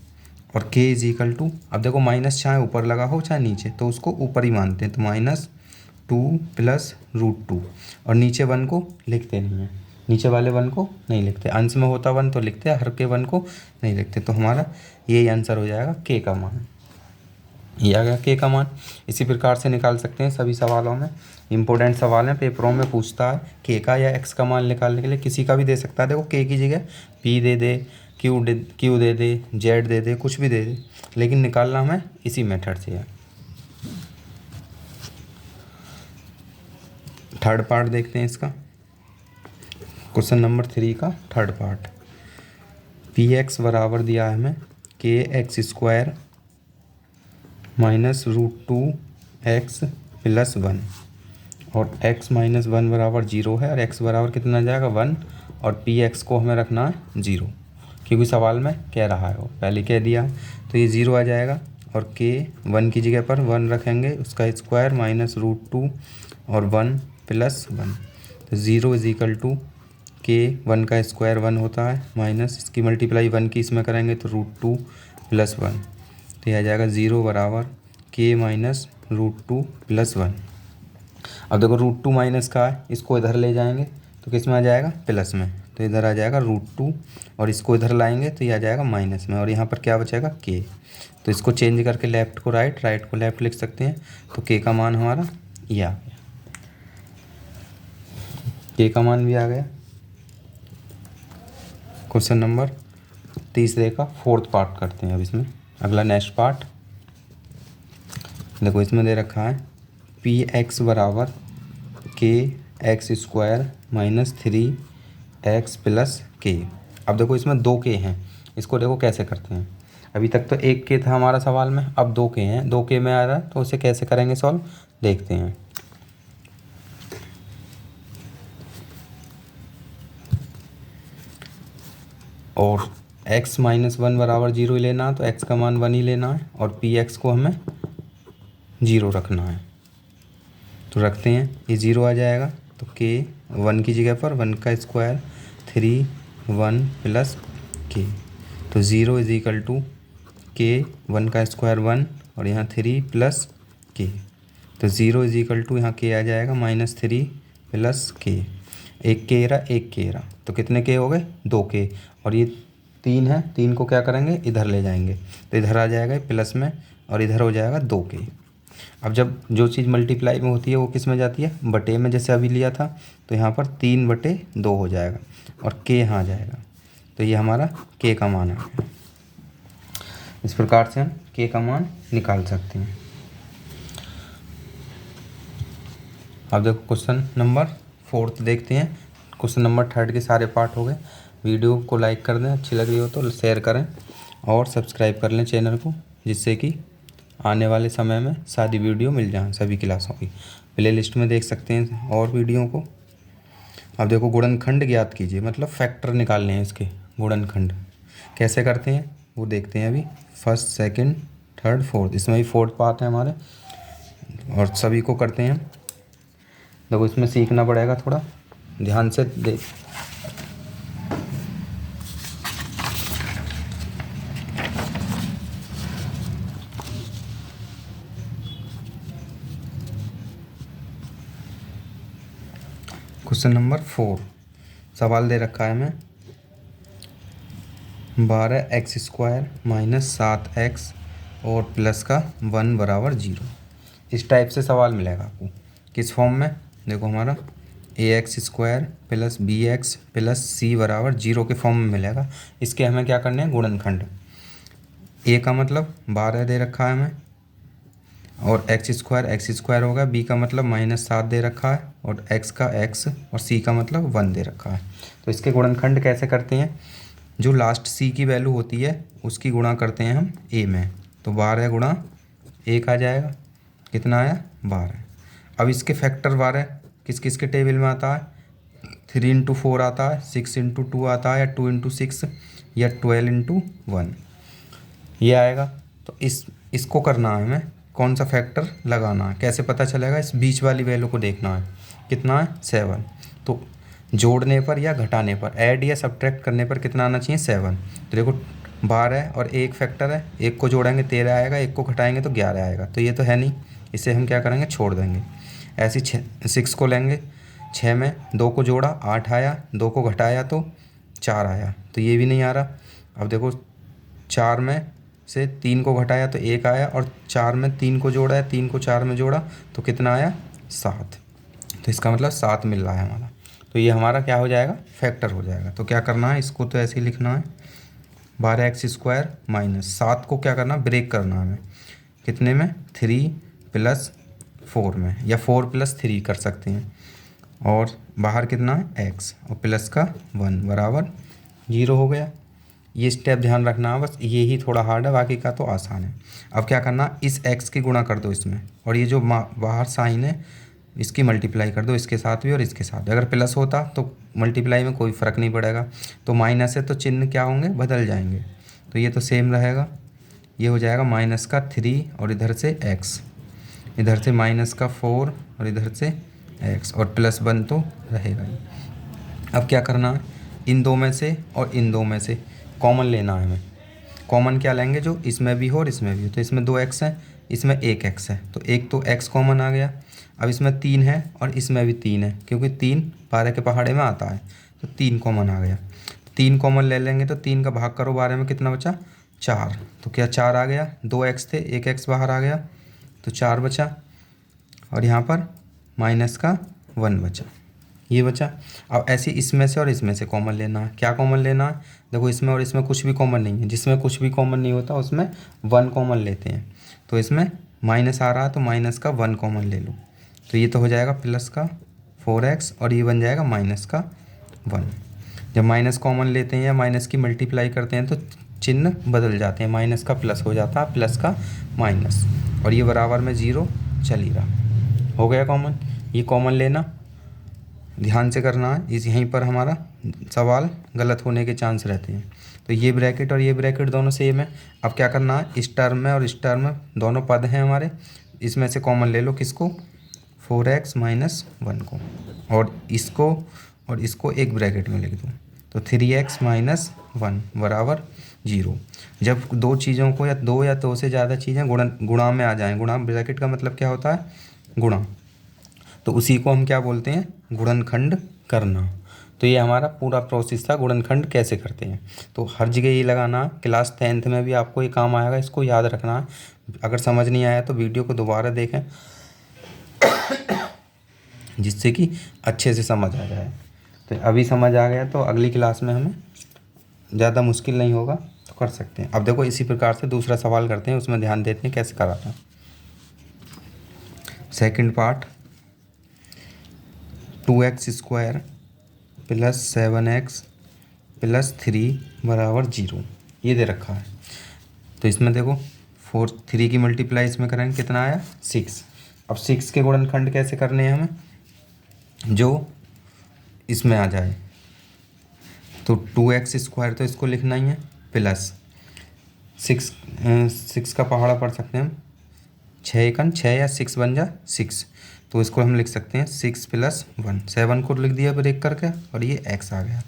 और के इज इक्वल टू, अब देखो माइनस चाहे ऊपर लगा हो चाहे नीचे, तो उसको ऊपर ही मानते हैं। तो minus two plus root two, और नीचे वन को लिखते नहीं हैं, नीचे वाले वन को नहीं लिखते। अंश में होता वन तो लिखते हैं, हर के वन को नहीं लिखते। तो हमारा यही आंसर हो जाएगा के का मान। ये आ गया के का मान। इसी प्रकार से निकाल सकते हैं सभी सवालों में। इंपॉर्टेंट सवाल हैं, पेपरों में पूछता है के का या एक्स का मान निकालने के लिए, किसी का भी दे सकता है। देखो के की जगह पी दे दे, क्यू दे दे, जेड दे दे, कुछ भी दे दे, लेकिन निकालना हमें इसी मेथड से है। थर्ड पार्ट देखते हैं इसका, क्वेश्चन नंबर 3 का थर्ड पार्ट। पी एक्स बराबर दिया है हमें K x square minus root two x plus one, और x माइनस वन बराबर जीरो है, और x बराबर कितना आ जाएगा, वन, और पी एक्स को हमें रखना है जीरो, क्योंकि सवाल में कह रहा है, वो पहले कह दिया। तो ये ज़ीरो आ जाएगा, और के वन की जगह पर वन रखेंगे, उसका स्क्वायर माइनस रूट टू और वन प्लस वन। तो ज़ीरो इज इक्वल टू के वन का स्क्वायर वन होता है, माइनस इसकी मल्टीप्लाई वन की इसमें करेंगे तो रूट टू प्लस वन। तो यह आ जाएगा ज़ीरो बराबर के minus root two plus one. अब देखो रूट टू माइनस का है, इसको इधर ले जाएंगे तो किस में आ जाएगा, प्लस में। तो इधर आ जाएगा रूट टू, और इसको इधर लाएंगे तो ये आ जाएगा माइनस में, और यहाँ पर क्या बचेगा, के। तो इसको चेंज करके लेफ़्ट को राइट, राइट को लेफ़्ट लिख सकते हैं। तो के का मान हमारा ये आ गया, के का मान भी आ गया। क्वेश्चन नंबर तीसरे का फोर्थ पार्ट करते हैं अब इसमें। अगला नेक्स्ट पार्ट देखो, इसमें दे रखा है पी एक्स बराबर के x square minus 3x plus के। अब देखो इसमें 2 के हैं, इसको देखो कैसे करते हैं। अभी तक तो 1 के था हमारा सवाल में, अब 2 के हैं, 2 के में आ रहा है, तो उसे कैसे करेंगे सॉल्व देखते हैं। और x माइनस 1 बराबर 0 ही लेना है, तो x का मान 1 ही लेना है और पी एक्स को हमें 0 रखना है। तो रखते हैं, ये 0 आ जाएगा, तो k 1 की जगह पर 1 का स्क्वायर 3 1 प्लस k, तो 0 इज इक्वल टू k 1 का स्क्वायर 1 और यहाँ 3 प्लस k, तो 0 इज इक्वल टू यहाँ k आ जाएगा -3 प्लस k। एक के रहा, एक के रहा, तो कितने के हो गए 2 के, और ये 3 है, 3 को क्या करेंगे इधर ले जाएंगे, तो इधर आ जाएगा प्लस में और इधर हो जाएगा 2 के। अब जब जो चीज़ मल्टीप्लाई में होती है वो किस में जाती है, बटे में, जैसे अभी लिया था, तो यहाँ पर 3/2 हो जाएगा और के यहाँ आ जाएगा, तो ये हमारा के का मान आ गया। इस प्रकार से हम के का मान निकाल सकते हैं। अब देखो क्वेश्चन नंबर 4 देखते हैं। क्वेश्चन नंबर 3 के सारे पार्ट हो गए। वीडियो को लाइक कर दें, अच्छी लग रही हो तो शेयर करें और सब्सक्राइब कर लें चैनल को, जिससे कि आने वाले समय में सारी वीडियो मिल जाएं सभी क्लासों की। प्ले लिस्ट में देख सकते हैं और वीडियो को। अब देखो गुणनखंड ज्ञात कीजिए, मतलब फैक्टर निकालने हैं इसके। गुणनखंड कैसे करते हैं वो देखते हैं अभी। फर्स्ट, सेकंड, थर्ड, फोर्थ, इसमें भी 4th पार्ट है हमारे और सभी को करते हैं। देखो इसमें सीखना पड़ेगा, थोड़ा ध्यान से देख। क्वेश्चन नंबर 4 सवाल दे रखा है हमें 12x² माइनस 7x और प्लस का 1 बराबर 0। इस टाइप से सवाल मिलेगा आपको। किस फॉर्म में, देखो हमारा ax² plus bx plus c बराबर 0 के फॉर्म में मिलेगा। इसके हमें क्या करने हैं, गुणनखंड। a का मतलब 12 दे रखा है हमें और x² होगा, b का मतलब -7 दे रखा है और x का x और c का मतलब 1 दे रखा है। तो इसके गुणनखंड कैसे करते हैं, जो लास्ट c की वैल्यू होती है उसकी गुणा करते हैं हम a में, तो 12 गुणा 1 आ जाएगा, कितना आया 12। अब इसके फैक्टर 12 किस किस के टेबल में आता है, 3 × 4 आता है, 6 × 2 आता है, या 2 × 6 या 12 × 1 ये आएगा। तो इसको करना है हमें, कौन सा फैक्टर लगाना है, कैसे पता चलेगा, इस बीच वाली वैल्यू को देखना है, कितना है 7। तो जोड़ने पर या घटाने पर, ऐड या सब्ट्रैक्ट करने पर कितना आना चाहिए 7। तो देखो 12 और 1 फैक्टर है, 1 को जोड़ेंगे 13 आएगा, 1 को घटाएंगे तो 11 आएगा, तो ये तो है नहीं, इसे हम क्या करेंगे छोड़ देंगे। ऐसे 6 को लेंगे, 6 में 2 को जोड़ा 8 आया, 2 को घटाया तो 4 आया, तो ये भी नहीं आ रहा। अब देखो 4 में से 3 को घटाया तो 1 आया और 4 में 3 को जोड़ा है, 3 को 4 में जोड़ा तो कितना आया 7। तो इसका मतलब 7 मिल रहा है हमारा। तो ये हमारा क्या हो जाएगा, फैक्टर हो जाएगा। तो क्या करना है, इसको तो ऐसे ही लिखना है 12x² माइनस 7 को क्या करना, ब्रेक करना है हमें, कितने में 3 + 4 में, या 4 + 3 कर सकते हैं, और बाहर कितना है x और प्लस का 1 बराबर 0 हो गया। ये स्टेप ध्यान रखना है, बस ये ही थोड़ा हार्ड है, बाकी का तो आसान है। अब क्या करना, इस x की गुणा कर दो इसमें, और ये जो बाहर साइन है इसकी मल्टीप्लाई कर दो, इसके साथ भी और इसके साथ। अगर प्लस होता तो मल्टीप्लाई में कोई फ़र्क नहीं पड़ेगा, तो माइनस है तो चिन्ह क्या होंगे, बदल जाएंगे, तो ये तो सेम रहेगा। ये हो जाएगा -3 और इधर से x, इधर से -4 और इधर से x, और +1 तो रहेगा ही। अब क्या करना है, इन दो में से और इन दो में से कॉमन लेना है हमें। कॉमन क्या लेंगे, जो इसमें भी हो और इसमें भी हो। तो इसमें 2x है, इसमें 1x है, तो एक तो x कॉमन आ गया। अब इसमें 3 है और इसमें भी 3 है, क्योंकि 3 12 के पहाड़े में आता है, तो 3 कॉमन आ गया। 3 कॉमन ले लेंगे तो 3 का भाग करो 12 में, कितना बचा 4। तो क्या 4 आ गया, 2x थे, 1x बाहर आ गया तो 4 बचा, और यहाँ पर -1 बचा। ये बचा। अब ऐसे इसमें से और इसमें से कॉमन लेना है। क्या कॉमन लेना है? देखो इसमें और इसमें कुछ भी कॉमन नहीं है, जिसमें कुछ भी कॉमन नहीं होता उसमें 1 कॉमन लेते हैं। तो इसमें माइनस आ रहा है तो माइनस का 1 कॉमन ले लो, तो ये तो हो जाएगा प्लस का 4x और ये बन जाएगा माइनस का 1। जब माइनस कॉमन लेते हैं या माइनस की मल्टीप्लाई करते हैं तो चिन्ह बदल जाते हैं, माइनस का प्लस हो जाता है, प्लस का माइनस, और ये बराबर में 0 चल ही रहा। हो गया कॉमन। ये कॉमन लेना ध्यान से करना है, इस यहीं पर हमारा सवाल गलत होने के चांस रहते हैं। तो ये ब्रैकेट और ये ब्रैकेट दोनों सेम है। अब क्या करना है, इस टर्म में और इस टर्म में दोनों पद हैं हमारे, इसमें से कॉमन ले लो। किसको? 4x माइनस 1 को, और इसको एक ब्रैकेट में लिख दो। तो 3x माइनस 1 बराबर 0। जब दो चीज़ों को या दो से ज़्यादा चीज़ें गुणा में आ जाएं, गुणा ब्रैकेट का मतलब क्या होता है? गुणा। तो उसी को हम क्या बोलते हैं? गुणनखंड करना। तो ये हमारा पूरा प्रोसेस था, गुणनखंड कैसे करते हैं। तो हर जगह ये लगाना, क्लास 10th में भी आपको ये काम आएगा, इसको याद रखना है। अगर समझ नहीं आया तो वीडियो को दोबारा देखें जिससे कि अच्छे से समझ आ जाए। तो अभी समझ आ गया तो अगली क्लास में हमें ज़्यादा मुश्किल नहीं होगा, तो कर सकते हैं। अब देखो इसी प्रकार से दूसरा सवाल करते हैं, उसमें ध्यान देते हैं कैसे करा था। Second part, 2x² plus 7x plus 3 बराबर 0 ये दे रखा है। तो इसमें देखो 3 की मल्टीप्लाई इसमें करेंगे, कितना आया? 6। अब 6 के गुणनखंड कैसे करने हैं हमें? जो इसमें आ जाए। तो 2x² तो इसको लिखना ही है, प्लस 6 का पहाड़ा पढ़ सकते हैं हम, 6 या 6 बन जा 6, तो इसको हम लिख सकते हैं 6 प्लस 1। 7 को लिख दिया ब्रेक करके, और ये x आ गया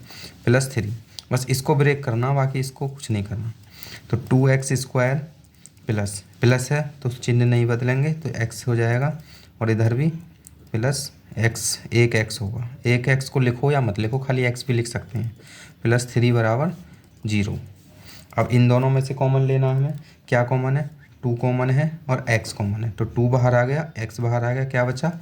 प्लस 3। बस इसको ब्रेक करना, बाकी इसको कुछ नहीं करना। तो 2x² प्लस है तो चिन्ह नहीं बदलेंगे, तो x हो जाएगा, और इधर भी प्लस x, एक x होगा। एक x को लिखो या मत लिखो, खाली x भी लिख सकते हैं, प्लस 3 बराबर 0। अब इन दोनों में से कॉमन लेना है हमें। क्या कॉमन है? 2 कॉमन है और x कॉमन है। तो 2 बाहर आ गया, x बाहर आ गया, क्या बचा?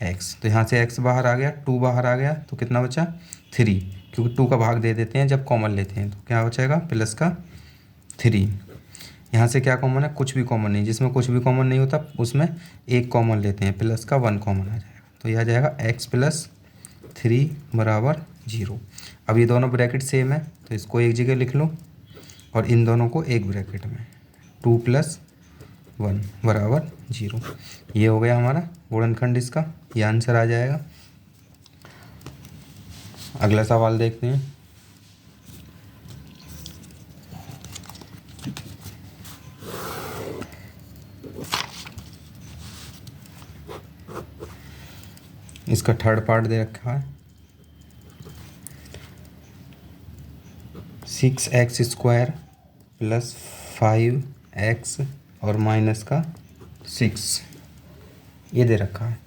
x। तो यहाँ से x बाहर आ गया, 2 बाहर आ गया, तो कितना बचा? 3, क्योंकि 2 का भाग दे देते हैं जब कॉमन लेते हैं। तो क्या बचेगा? प्लस का 3। यहाँ से क्या कॉमन है? कुछ भी कॉमन नहीं। जिसमें कुछ भी कॉमन नहीं होता उसमें एक कॉमन लेते हैं, प्लस का 1 कॉमन आ जाएगा। तो यह आ जाएगा x प्लस 3 बराबर 0। अब ये दोनों ब्रैकेट सेम है तो इसको एक जगह लिख लो, और इन दोनों को एक ब्रैकेट में, 2 प्लस 1 बराबर 0। ये हो गया हमारा गुणनखंड, इसका ये आंसर आ जाएगा। अगला सवाल देखते हैं। इसका थर्ड पार्ट दे रखा है, 6x² प्लस 5x और माइनस का 6 ये दे रखा है।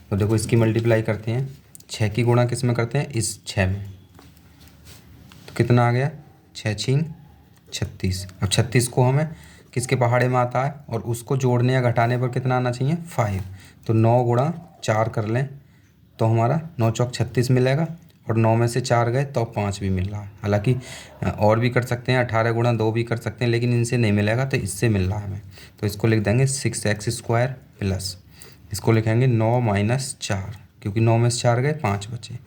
तो देखो इसकी मल्टीप्लाई करते हैं, 6 की गुणा किस में करते हैं? इस 6 में। तो कितना आ गया? 6 6 36। अब 36 को हमें किसके पहाड़े में आता है, और उसको जोड़ने या घटाने पर कितना आना चाहिए? 5। तो 9 गुणा 4 कर लें तो हमारा 9 चौक 36 मिलेगा, और 9 में से 4 गए तो 5 भी मिल रहा है। हालांकि और भी कर सकते हैं, 18 गुणा 2 भी कर सकते हैं, लेकिन इनसे नहीं मिलेगा तो इससे मिल रहा है हमें। तो इसको लिख देंगे 6x² प्लस, इसको लिखेंगे 9 माइनस 4, क्योंकि 9 में से 4 गए 5 बचे,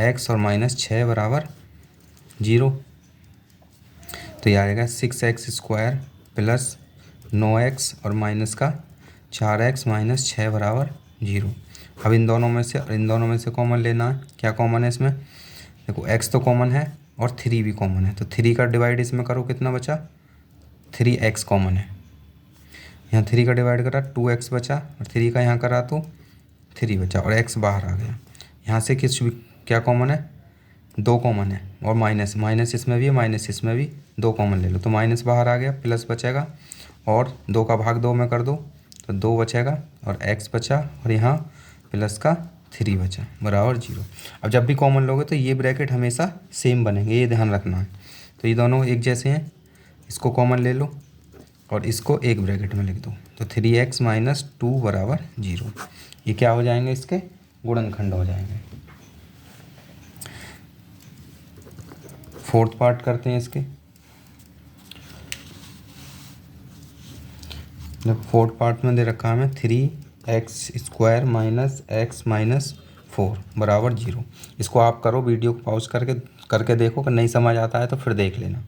x और माइनस 6 बराबर 0। तो ये आएगा 6x² प्लस 9x और माइनस का 4x माइनस 6 बराबर 0। अब इन दोनों में से कॉमन लेना है। क्या कॉमन है इसमें? देखो x तो कॉमन है और 3 भी कॉमन है, तो 3 का डिवाइड इसमें करो, कितना बचा? 3x कॉमन है। यहाँ 3 का डिवाइड करा 2x बचा, और 3 का यहाँ करा तो 3 बचा, और x बाहर आ गया। यहाँ से क्या कॉमन है? 2 कॉमन है, और माइनस इसमें भी है, माइनस इसमें भी, 2 कॉमन ले लो। तो माइनस बाहर आ गया, प्लस बचेगा, और 2 का भाग 2 में कर दो तो 2 बचेगा, और x बचा, और यहाँ प्लस का 3 बचा बराबर 0। अब जब भी कॉमन लोगे तो ये ब्रैकेट हमेशा सेम बनेंगे, ये ध्यान रखना है। तो ये दोनों एक जैसे हैं, इसको कॉमन ले लो और इसको एक ब्रैकेट में लिख दो। तो 3x माइनस 2 बराबर 0। ये क्या हो जाएंगे? इसके गुणनखंड हो जाएंगे। फोर्थ पार्ट करते हैं इसके। देखो फोर्थ पार्ट में दे रखा है हमें 3x² माइनस एक्स माइनस 4 बराबर 0। इसको आप करो, वीडियो को पॉज करके देखो, कि नहीं समझ आता है तो फिर देख लेना।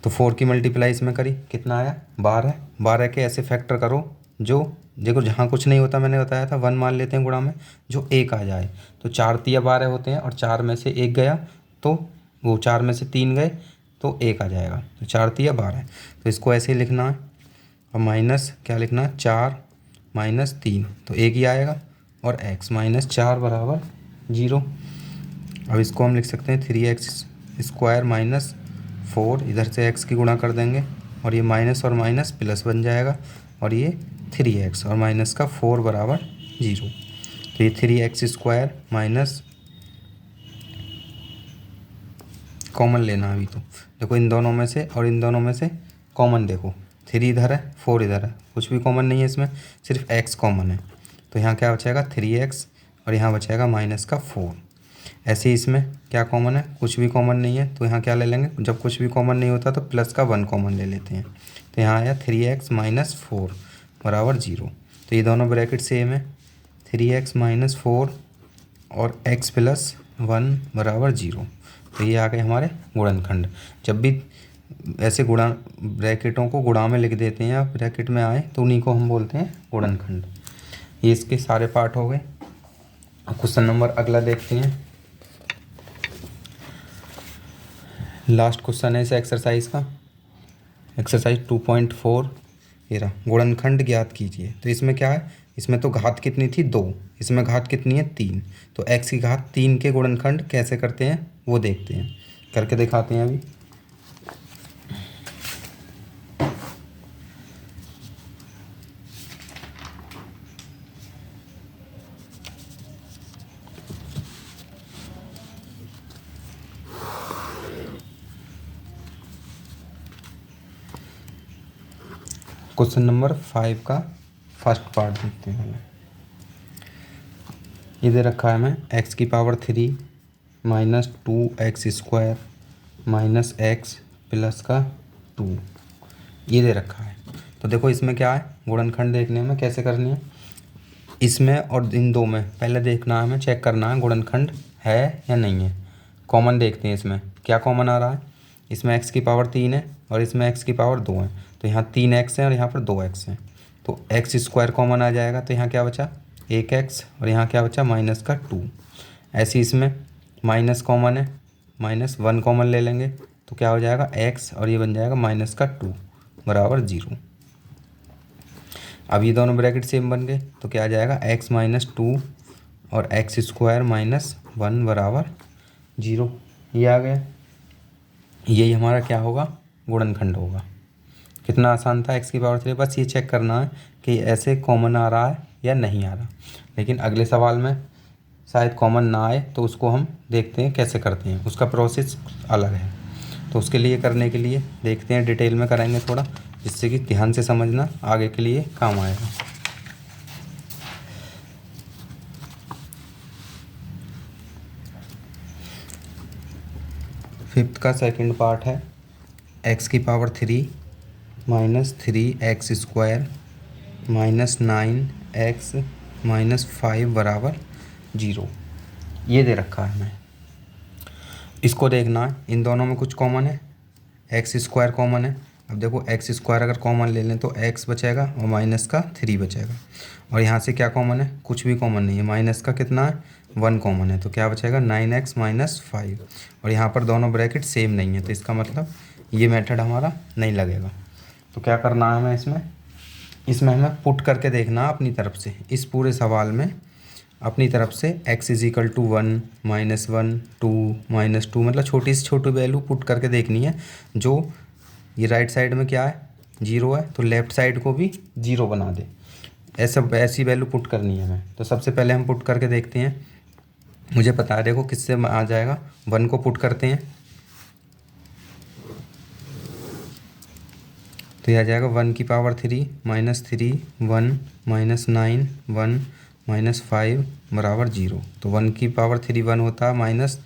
तो 4 की मल्टीप्लाई इसमें करी, कितना आया 12। 12 के ऐसे फैक्टर करो जो, देखो जहाँ कुछ नहीं होता मैंने बताया था 1 मान लेते हैं गुणा में, जो 1 आ जाए। तो 4 तिया 12 होते हैं और 4 में से 1 गया तो वो 4 में से 3 गए तो 1 आ जाएगा। तो 4 तिया 12। तो इसको ऐसे ही लिखना है और माइनस क्या लिखना है 4 माइनस 3 तो 1 ही आएगा, और x माइनस 4 बराबर 0। अब इसको हम लिख सकते हैं 3x² माइनस 4, इधर से x की गुणा कर देंगे और ये माइनस और माइनस प्लस बन जाएगा, और ये 3x और माइनस का 4 बराबर 0। तो ये 3x² माइनस, कॉमन लेना अभी। तो देखो इन दोनों में से और इन दोनों में से कॉमन, देखो 3 इधर है 4 इधर है, कुछ भी कॉमन नहीं है इसमें, सिर्फ x कॉमन है। तो यहाँ क्या बचेगा 3x और यहाँ बचेगा माइनस का 4। ऐसे ही इसमें क्या कॉमन है, कुछ भी कॉमन नहीं है, तो यहाँ क्या ले लेंगे, जब कुछ भी कॉमन नहीं होता तो प्लस का 1 कॉमन ले लेते हैं। तो यहाँ आया 3x माइनस 4 बराबर 0। तो ये दोनों ब्रैकेट सेम है, 3x माइनस 4 और x प्लस 1 बराबर 0। तो ये आ गए हमारे गुणनखंड। जब भी ऐसे गुणा ब्रैकेटों को गुणा में लिख देते हैं या ब्रैकेट में आए तो उन्हीं को हम बोलते हैं गुणनखंड। ये इसके सारे पार्ट हो गए। अब क्वेश्चन नंबर अगला देखते हैं। लास्ट क्वेश्चन है इस एक्सरसाइज का, एक्सरसाइज 2.4। ये रहा, गुणनखंड ज्ञात कीजिए। तो इसमें क्या है, इसमें तो घात कितनी थी 2, इसमें घात कितनी है 3। तो x की घात 3 के गुणनखंड कैसे करते हैं वो देखते हैं, करके दिखाते हैं अभी। क्वेश्चन नंबर 5 का फर्स्ट पार्ट देखते हैं। ये दे रखा है हमें x की power 3 minus 2x² minus x plus का 2, ये दे रखा है। तो देखो इसमें क्या है, गुणनखंड देखने में कैसे करनी है, इसमें और इन दो में पहले देखना है, हमें चेक करना है गुणनखंड है या नहीं है। कॉमन देखते हैं, इसमें क्या कॉमन आ रहा है, इसमें x की पावर 3 है और इसमें x की पावर 2 है। तो यहाँ 3x है और यहाँ पर 2x है, तो x² कॉमन आ जाएगा। तो यहाँ क्या बचा 1x और यहाँ क्या बचा माइनस का 2। ऐसे इसमें माइनस कॉमन है, माइनस 1 कॉमन ले लेंगे तो क्या हो जाएगा x और ये बन जाएगा माइनस का 2 बराबर 0। अब ये दोनों ब्रैकेट सेम बन गए तो क्या आ जाएगा x माइनस 2 और x² माइनस 1 बराबर 0। ये आ गया, यही हमारा क्या होगा गुणनखंड होगा। कितना आसान था, x की पावर 3। बस ये चेक करना है कि ऐसे कॉमन आ रहा है या नहीं आ रहा। लेकिन अगले सवाल में शायद कॉमन ना आए तो उसको हम देखते हैं कैसे करते हैं, उसका प्रोसेस अलग है। तो उसके लिए करने के लिए देखते हैं, डिटेल में कराएंगे थोड़ा, जिससे कि ध्यान से समझना आगे के लिए काम आएगा। फिफ्थ का सेकंड पार्ट है, x की power 3 minus 3x² minus 9x minus 5 बराबर 0। ये दे रखा है हमें, इसको देखना है इन दोनों में कुछ कॉमन है, x² कॉमन है। अब देखो x² अगर कॉमन ले लें तो x बचेगा और माइनस का 3 बचेगा, और यहाँ से क्या कॉमन है, कुछ भी कॉमन नहीं है। माइनस का कितना है 1 कॉमन है, तो क्या बचेगा 9x माइनस 5, और यहाँ पर दोनों ब्रैकेट सेम नहीं है, तो इसका मतलब ये मेथड हमारा नहीं लगेगा। तो क्या करना है हमें, इसमें हमें पुट करके देखना अपनी तरफ से, इस पूरे सवाल में अपनी तरफ से x equal to 1 minus 1 2 minus 2, मतलब छोटी से छोटी वैल्यू पुट करके देखनी है। जो ये राइट साइड में क्या है 0 है, तो लेफ़्ट साइड को भी 0 बना दे, ऐसी वैल्यू पुट करनी है हमें। तो सबसे पहले हम पुट करके देखते हैं, मुझे पता है देखो किससे आ जाएगा, 1 को पुट करते हैं तो यह आ जाएगा 1 की पावर 3 माइनस 3 1 माइनस 9 1 माइनस 5 बराबर 0। तो 1 की पावर 3 1 होता है, माइनस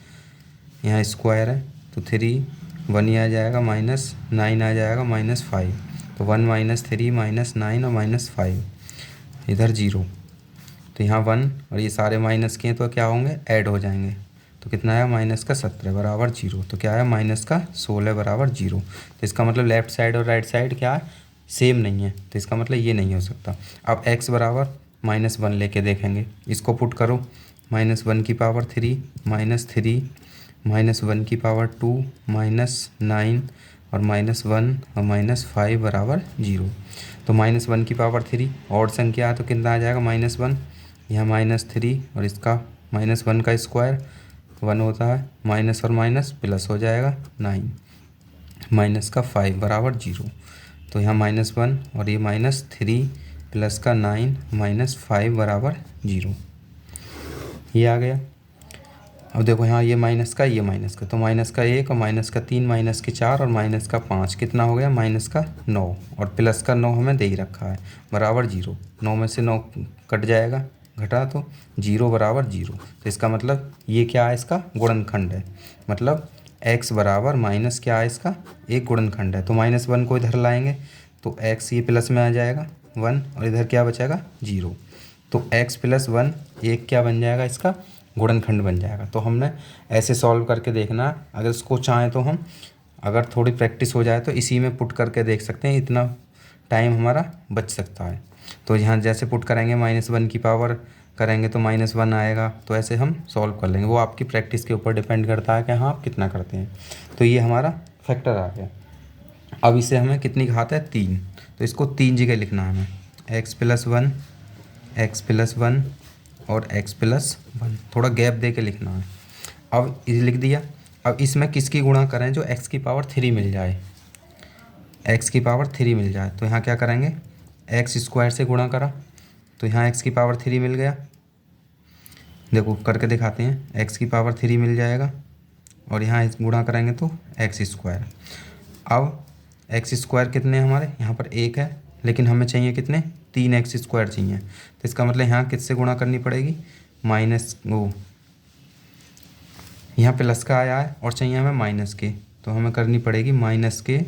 यहाँ स्क्वायर है तो 3 1 ही आ जाएगा, -9 आ जाएगा, -5। तो 1 -3 -9 और -5, इधर 0। तो यहाँ 1 और ये सारे माइनस के हैं तो क्या होंगे, ऐड हो जाएंगे। तो कितना आया, -17 बराबर 0। तो क्या आया, -16 बराबर 0। तो इसका मतलब लेफ्ट साइड और राइट साइड क्या है, सेम नहीं है। तो इसका मतलब ये नहीं हो सकता। अब x बराबर -1 लेके देखेंगे, इसको पुट करो। -1 की पावर 3 -3 -1 की पावर 2 -9 और -1 और -5 बराबर 0। तो -1 की पावर 3 और संख्या है तो कितना आ जाएगा, -1। यहाँ -3 और इसका -1 का स्क्वायर 1 होता है, माइनस और माइनस प्लस हो जाएगा 9, माइनस का 5 बराबर 0। तो यहाँ -1 और ये -3 प्लस का 9 -5 बराबर 0, ये आ गया। अब देखो यहाँ ये माइनस का, ये माइनस का, तो माइनस का 1 और माइनस का 3 माइनस के 4 और माइनस का 5 कितना हो गया, माइनस का 9 और प्लस का 9 हमें दे ही रखा है बराबर 0। 9 में से 9 कट जाएगा, घटा तो 0 बराबर 0। तो इसका मतलब ये क्या है, इसका गुणनखंड है। मतलब x बराबर माइनस क्या है, इसका एक गुणनखंड है। तो -1 को इधर लाएंगे तो x ये प्लस में आ जाएगा 1 और इधर क्या बचेगा 0। तो x + 1 एक क्या बन जाएगा, इसका गुणनखंड बन जाएगा। तो हमने ऐसे सॉल्व करके देखना है। अगर इसको चाहें तो हम, अगर थोड़ी प्रैक्टिस हो जाए तो इसी में पुट करके देख सकते हैं, इतना टाइम हमारा बच सकता है। तो यहाँ जैसे पुट करेंगे -1 की पावर करेंगे तो -1 आएगा। तो ऐसे हम सॉल्व कर लेंगे, वो आपकी प्रैक्टिस के ऊपर डिपेंड करता है कि हाँ आप कितना करते हैं। तो ये हमारा फैक्टर आ गया। अब इसे हमें कितनी घात है, 3। तो इसको 3 जगह लिखना है हमें, x + 1 और x + 1, थोड़ा गैप दे के लिखना है। अब ये लिख दिया। अब इसमें किसकी गुणा करें, जो x की पावर 3 मिल जाए, x की पावर 3 मिल जाए। तो यहाँ क्या करेंगे, x² से गुणा करा तो यहाँ x की पावर 3 मिल गया। देखो करके दिखाते हैं, x की पावर 3 मिल जाएगा और यहाँ इस गुणा करेंगे तो x²। अब x² कितने हमारे यहाँ पर 1 है, लेकिन हमें चाहिए कितने, 3x² चाहिए। तो इसका मतलब यहाँ किससे गुणा करनी पड़ेगी, माइनस वो यहाँ प्लस का आया है और चाहिए हमें माइनस के, तो हमें करनी पड़ेगी माइनस के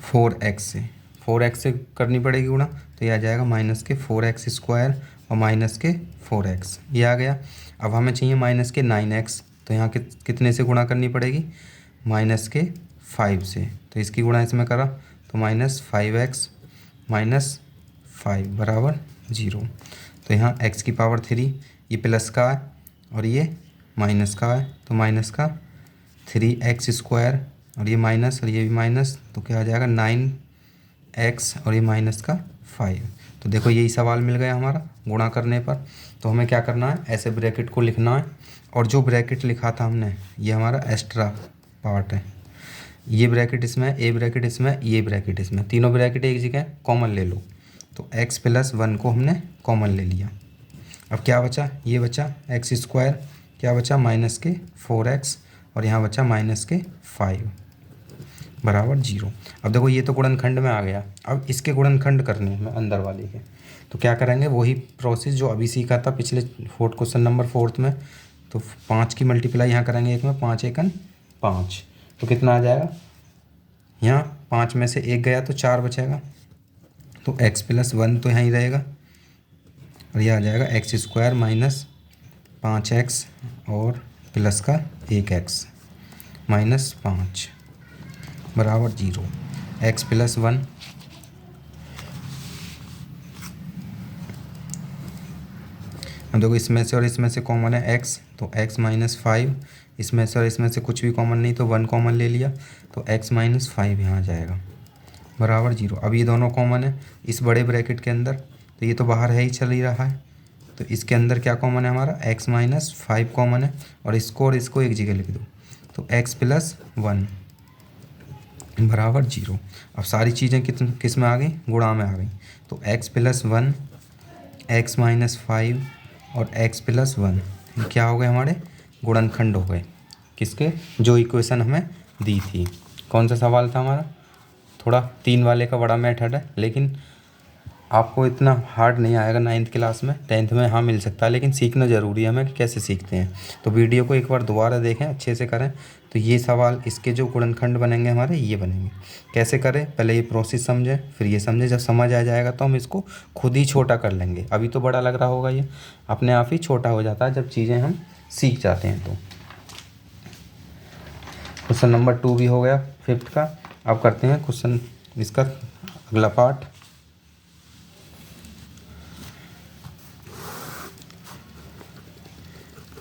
4x से, 4x से करनी पड़ेगी गुणा। तो ये आ जाएगा माइनस के 4x² और माइनस के 4x, ये आ गया। अब हमें चाहिए माइनस के 9x, तो यहाँ कितने से गुणा करनी पड़ेगी, माइनस के 5 से। तो इसकी गुणा इसमें करा तो -5x - 5 बराबर 0। तो यहाँ x की पावर 3, ये प्लस का है और ये माइनस का है, तो माइनस का 3x² और ये माइनस और ये भी माइनस, तो क्या आ जाएगा 9x और ये माइनस का 5। तो देखो यही सवाल मिल गया हमारा गुणा करने पर। तो हमें क्या करना है, ऐसे ब्रैकेट को लिखना है और जो ब्रैकेट लिखा था हमने ये हमारा एक्स्ट्रा पार्ट है। ये ब्रैकेट इसमें, ए ब्रैकेट इसमें, ये ब्रैकेट इसमें, तीनों ब्रैकेट एक जगह कॉमन ले लो। तो x + 1 को हमने कॉमन ले लिया। अब क्या बचा, ये बचा x², क्या बचा माइनस के 4x और यहाँ बचा माइनस के 5 बराबर 0। अब देखो ये तो गुणनखंड में आ गया। अब इसके गुणनखंड करने हैं हमें अंदर वाले के, तो क्या करेंगे, वही प्रोसेस जो अभी सीखा था पिछले क्वेश्चन नंबर 4 में। तो 5 की मल्टीप्लाई यहाँ करेंगे एक में, 5 × 5, तो कितना आ जाएगा, यहाँ 5 में से 1 गया तो 4 बचेगा। तो x + 1 तो यहाँ ही रहेगा और यह आ जाएगा x² - 5x और प्लस का 1x - 5 बराबर 0। x + 1 अब देखो इसमें से और इसमें से कॉमन है x, तो x - 5, इसमें से और इसमें से कुछ भी कॉमन नहीं तो 1 कॉमन ले लिया, तो x - 5 यहाँ आ जाएगा बराबर 0। अब ये दोनों कॉमन है इस बड़े ब्रैकेट के अंदर, तो ये तो बाहर है ही, चल ही रहा है। तो इसके अंदर क्या कॉमन है हमारा, x - 5 कॉमन है और इसको एक जगह लिख दो। तो x + 1 बराबर 0। अब सारी चीज़ें किस में आ गई, गुणा में आ गई। तो x + 1 x - 5 और x + 1 क्या हो गए, हमारे गुणनखंड हो गए। किसके, जो इक्वेशन हमें दी थी। कौन सा सवाल था हमारा, थोड़ा 3 वाले का बड़ा मेथड है, लेकिन आपको इतना हार्ड नहीं आएगा 9th क्लास में, 10th में हाँ मिल सकता है, लेकिन सीखना ज़रूरी है हमें कि कैसे सीखते हैं। तो वीडियो को एक बार दोबारा देखें, अच्छे से करें। तो ये सवाल, इसके जो गुणनखंड बनेंगे हमारे, ये बनेंगे। कैसे करें, पहले ये प्रोसेस समझें, फिर ये समझें। जब समझ आ जाएगा तो हम इसको खुद ही छोटा कर लेंगे। अभी तो बड़ा लग रहा होगा, ये अपने आप ही छोटा हो जाता है जब चीज़ें हम सीख जाते हैं। तो क्वेश्चन नंबर 2 भी हो गया 5th का। अब करते हैं क्वेश्चन इसका अगला पार्ट।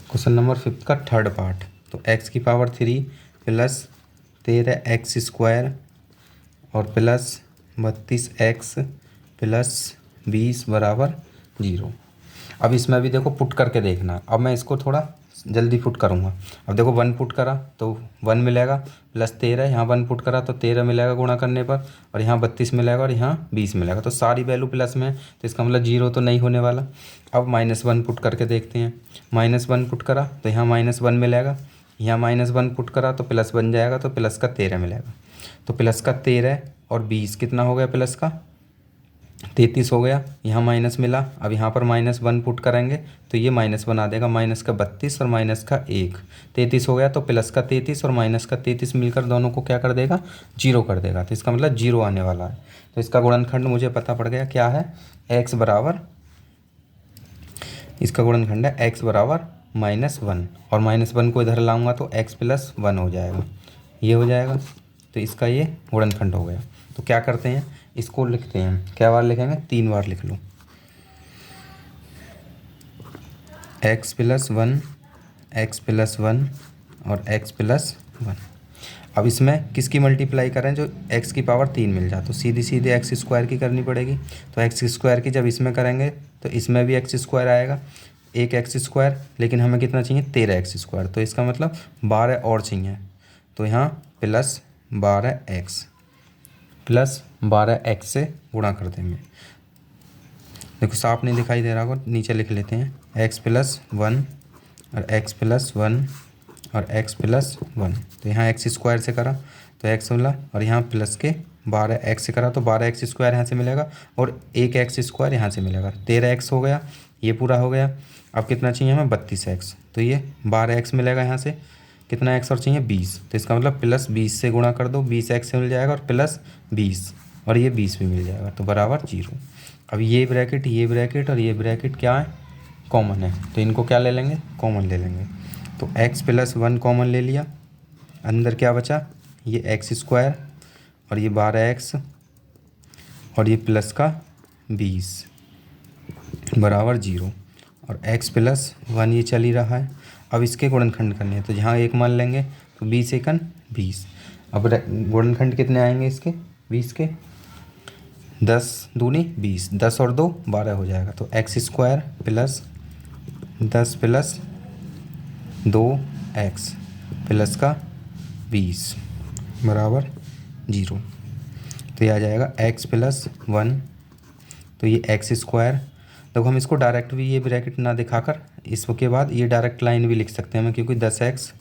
क्वेश्चन नंबर 5th का 3rd पार्ट। तो x की पावर 3 प्लस 13x² और प्लस 32x प्लस 20 बराबर 0। अब इसमें भी देखो पुट करके देखना। अब मैं इसको थोड़ा जल्दी पुट करूँगा। अब देखो 1 पुट करा तो 1 मिलेगा, प्लस 13, यहाँ 1 पुट करा तो 13 मिलेगा गुणा करने पर, और यहाँ 32 मिलेगा, और यहाँ 20 मिलेगा। तो सारी वैल्यू प्लस में है, तो इसका मतलब 0 तो नहीं होने वाला। अब -1 पुट करके देखते हैं। -1 पुट करा तो यहाँ -1 मिलेगा, यहाँ -1 पुट करा तो प्लस बन जाएगा, तो प्लस का 13 मिलेगा। तो प्लस का 13 और 20 कितना हो गया, प्लस का 33 हो गया। यहाँ माइनस मिला, अब यहाँ पर -1 पुट करेंगे तो ये -1 आ देगा, माइनस का 32 और माइनस का 1, 33 हो गया। तो प्लस का 33 और माइनस का 33 मिलकर दोनों को क्या कर देगा, 0 कर देगा। तो इसका मतलब 0 आने वाला है। तो इसका गुणनखंड मुझे पता पड़ गया क्या है, x बराबर, इसका गुणनखंड है x बराबर -1, और -1 को इधर लाऊंगा तो x + 1 हो जाएगा, ये हो जाएगा। तो इसका ये गुणनखंड हो गया। तो क्या करते हैं, इसको लिखते हैं। क्या बार लिखेंगे, 3 बार लिख लो। x + 1, x + 1 और x + 1। अब इसमें किसकी मल्टीप्लाई करें, जो x की पावर 3 मिल जाए। तो सीधी सीधे x² की करनी पड़ेगी। तो x² की जब इसमें करेंगे तो इसमें भी x² आएगा, एक x², लेकिन हमें कितना चाहिए, 13x²। तो इसका मतलब 12 और चाहिए। तो यहाँ +12x से गुणा कर देंगे। देखो साफ नहीं दिखाई दे रहा होगा, नीचे लिख लेते हैं। x + 1 और x + 1 और x + 1। तो यहाँ x² से करा तो x मिला, और यहाँ प्लस के 12x से करा तो 12x² यहाँ से मिलेगा, और एक x² यहाँ से मिलेगा, 13x हो गया। ये पूरा हो गया। अब कितना चाहिए हमें, 32x। तो ये 12x मिलेगा, यहाँ से कितना x और चाहिए, 20। तो इसका मतलब +20 से गुणा कर दो, 20x से मिल जाएगा, और +20, और ये 20 भी मिल जाएगा, तो बराबर 0। अब ये ब्रैकेट और ये ब्रैकेट क्या है, कॉमन है। तो इनको क्या ले लेंगे, कॉमन ले लेंगे। तो x + 1 कॉमन ले लिया, अंदर क्या बचा, ये x² और ये 12x और ये प्लस का 20 बराबर 0, और x + 1 ये चल ही रहा है। अब इसके गुणनखंड करने हैं, तो जहाँ 1 मान लेंगे तो 20 × 20। अब गुणनखंड कितने आएंगे इसके, 20 के, 10 दूनी 20, 10 और 2 12 हो जाएगा। तो x² + 10 + 2x प्लस का 20 बराबर 0। तो ये आ जाएगा x + 1, तो ये x²। तो हम इसको डायरेक्ट भी ये ब्रैकेट ना दिखाकर इसके बाद ये डायरेक्ट लाइन भी लिख सकते हैं, क्योंकि 10x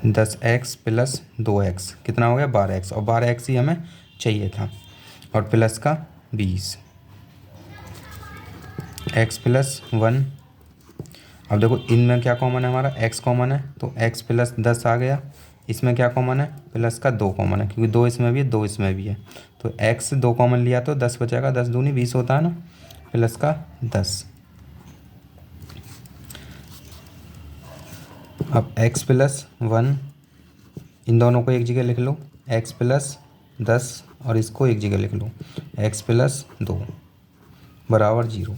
+ 2x कितना हो गया, 12x, और 12x ही हमें चाहिए था, और प्लस का 20, x + 1। अब देखो इनमें क्या कॉमन है, हमारा x कॉमन है, तो x + 10 आ गया। इसमें क्या कॉमन है, प्लस का 2 कॉमन है, क्योंकि 2 इसमें भी है, 2 इसमें भी है। तो x 2 कॉमन लिया तो 10 बचेगा, 10 दूनी 20 होता है ना, प्लस का 10। अब x + 1, इन दोनों को एक जगह लिख लो, x + 10, और इसको एक जगह लिख लो, x + 2 बराबर 0।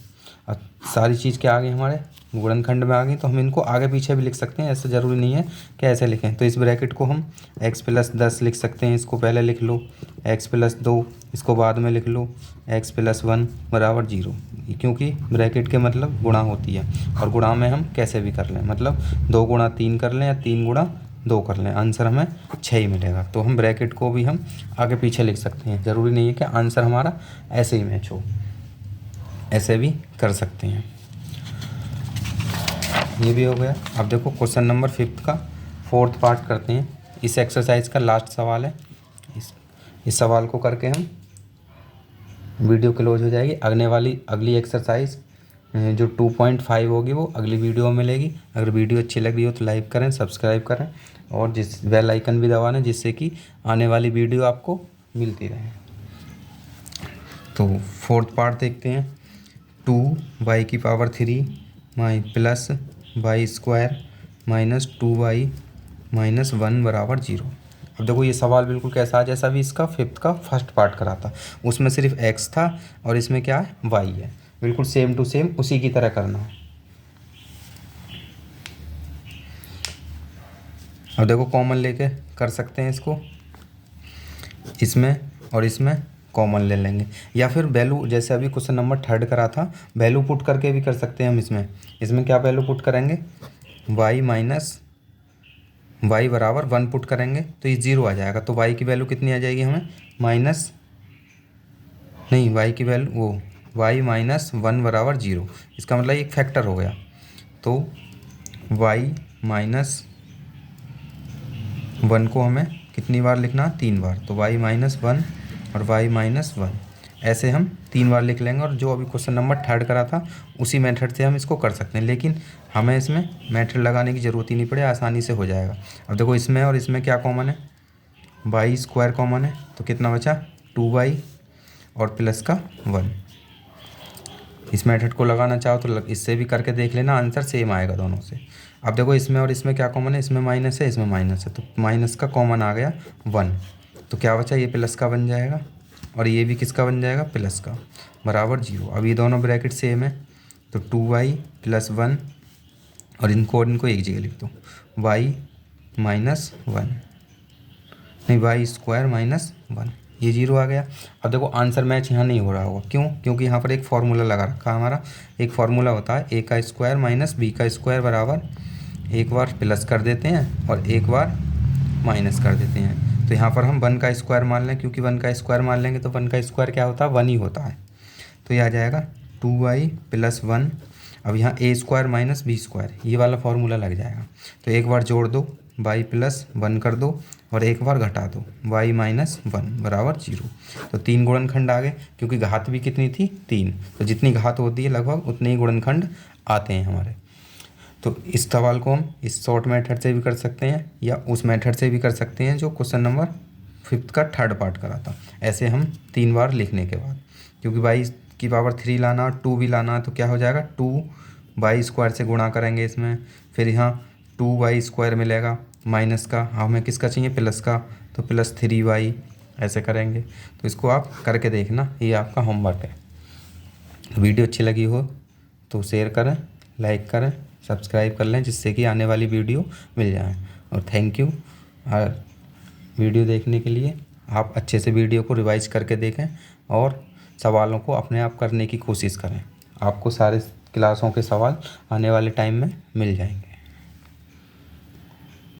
अब सारी चीज़ क्या आ गई, हमारे गुणनखंड में आ गई। तो हम इनको आगे पीछे भी लिख सकते हैं, ऐसा ज़रूरी नहीं है कि ऐसे लिखें। तो इस ब्रैकेट को हम x + 10 लिख सकते हैं, इसको पहले लिख लो, x + 2 इसको बाद में लिख लो, x + 1 बराबर 0, क्योंकि ब्रैकेट के मतलब गुणा होती है, और गुणा में हम कैसे भी कर लें, मतलब 2 × 3 कर लें या 3 × 2 कर लें, आंसर हमें 6 ही मिलेगा। तो हम ब्रैकेट को भी हम आगे पीछे लिख सकते हैं, ज़रूरी नहीं है कि आंसर हमारा ऐसे ही मैच हो, ऐसे भी कर सकते हैं। ये भी हो गया। अब देखो क्वेश्चन नंबर 5th का 4th पार्ट करते हैं। इस एक्सरसाइज का लास्ट सवाल है। इस सवाल को करके हम वीडियो क्लोज हो जाएगी। अगली एक्सरसाइज जो 2.5 होगी वो अगली वीडियो में मिलेगी। अगर वीडियो अच्छी लग रही हो तो लाइक करें, सब्सक्राइब करें और जिस बेल आइकन भी दबाना, जिससे कि आने वाली वीडियो आपको मिलती रहे। तो फोर्थ पार्ट देखते हैं। 2y³ plus y square minus 2y minus 1 बराबर 0। अब देखो ये सवाल बिल्कुल कैसा है, जैसा भी इसका फिफ्थ का फर्स्ट पार्ट करा था, उसमें सिर्फ x था और इसमें क्या है, y है। बिल्कुल सेम टू सेम उसी की तरह करना है। अब देखो कॉमन लेके कर सकते हैं इसको, इसमें और इसमें कॉमन ले लेंगे, या फिर वैल्यू जैसे अभी क्वेश्चन नंबर 3 करा था वैल्यू पुट करके भी कर सकते हैं हम। इसमें क्या वैल्यू पुट करेंगे, y माइनस y बराबर 1 पुट करेंगे तो ये 0 आ जाएगा। तो y की वैल्यू कितनी आ जाएगी हमें, y की वैल्यू y माइनस 1 बराबर 0। इसका मतलब एक फैक्टर हो गया। तो y माइनस 1 को हमें कितनी बार लिखना, 3 बार। तो y माइनस 1 और y माइनस 1 ऐसे हम 3 बार लिख लेंगे। और जो अभी क्वेश्चन नंबर 3 करा था उसी मेथड से हम इसको कर सकते हैं, लेकिन हमें इसमें मेथड लगाने की ज़रूरत ही नहीं पड़े, आसानी से हो जाएगा। अब देखो इसमें और इसमें क्या कॉमन है, वाई स्क्वायर कॉमन है। तो कितना बचा, 2y और प्लस का 1। इस मेथड को लगाना चाहो तो इससे भी करके देख लेना, आंसर सेम आएगा दोनों से। अब देखो इसमें और इसमें क्या कॉमन है, इसमें माइनस है, इसमें माइनस है, तो माइनस का कॉमन आ गया 1। तो क्या बचा, ये प्लस का बन जाएगा और ये भी किसका बन जाएगा, प्लस का, बराबर 0। अब ये दोनों ब्रैकेट सेम है तो 2y प्लस 1 और इनको एक जगह लिख दो, y माइनस 1, नहीं y स्क्वायर माइनस 1, ये 0 आ गया। अब देखो आंसर मैच यहाँ नहीं हो रहा होगा, क्यों, क्योंकि यहाँ पर एक फार्मूला लगा रखा है हमारा। एक फार्मूला होता है a का स्क्वायर माइनस b का स्क्वायर बराबर, एक बार प्लस कर देते हैं और एक बार माइनस कर देते हैं। तो यहाँ पर हम 1 का स्क्वायर मान लें, क्योंकि 1 का स्क्वायर मान लेंगे तो 1 का स्क्वायर क्या होता है, 1 ही होता है। तो ये आ जाएगा 2y प्लस 1। अब यहाँ a square minus b square, ये वाला फार्मूला लग जाएगा। तो एक बार जोड़ दो, y प्लस 1 कर दो और एक बार घटा दो, y माइनस 1 बराबर 0। तो 3 गुणनखंड आ गए, क्योंकि घात भी कितनी थी, 3। तो जितनी घात होती है लगभग उतने ही गुणनखंड आते हैं हमारे। तो इस सवाल को हम इस शॉर्ट मेथड से भी कर सकते हैं या उस मेथड से भी कर सकते हैं जो क्वेश्चन नंबर 5 का 3rd पार्ट करा था। ऐसे हम 3 बार लिखने के बाद, क्योंकि y³ लाना और 2 भी लाना है, तो क्या हो जाएगा, 2y स्क्वायर से गुणा करेंगे इसमें, फिर यहाँ 2y स्क्वायर मिलेगा माइनस का, हमें किसका चाहिए, प्लस का, तो प्लस 3y ऐसे करेंगे। तो इसको आप करके देखना, ये आपका होमवर्क है। वीडियो अच्छी लगी हो तो शेयर करें, लाइक करें, सब्सक्राइब कर लें, जिससे कि आने वाली वीडियो मिल जाए। और थैंक यू वीडियो देखने के लिए। आप अच्छे से वीडियो को रिवाइज करके देखें और सवालों को अपने आप करने की कोशिश करें। आपको सारे क्लासों के सवाल आने वाले टाइम में मिल जाएंगे।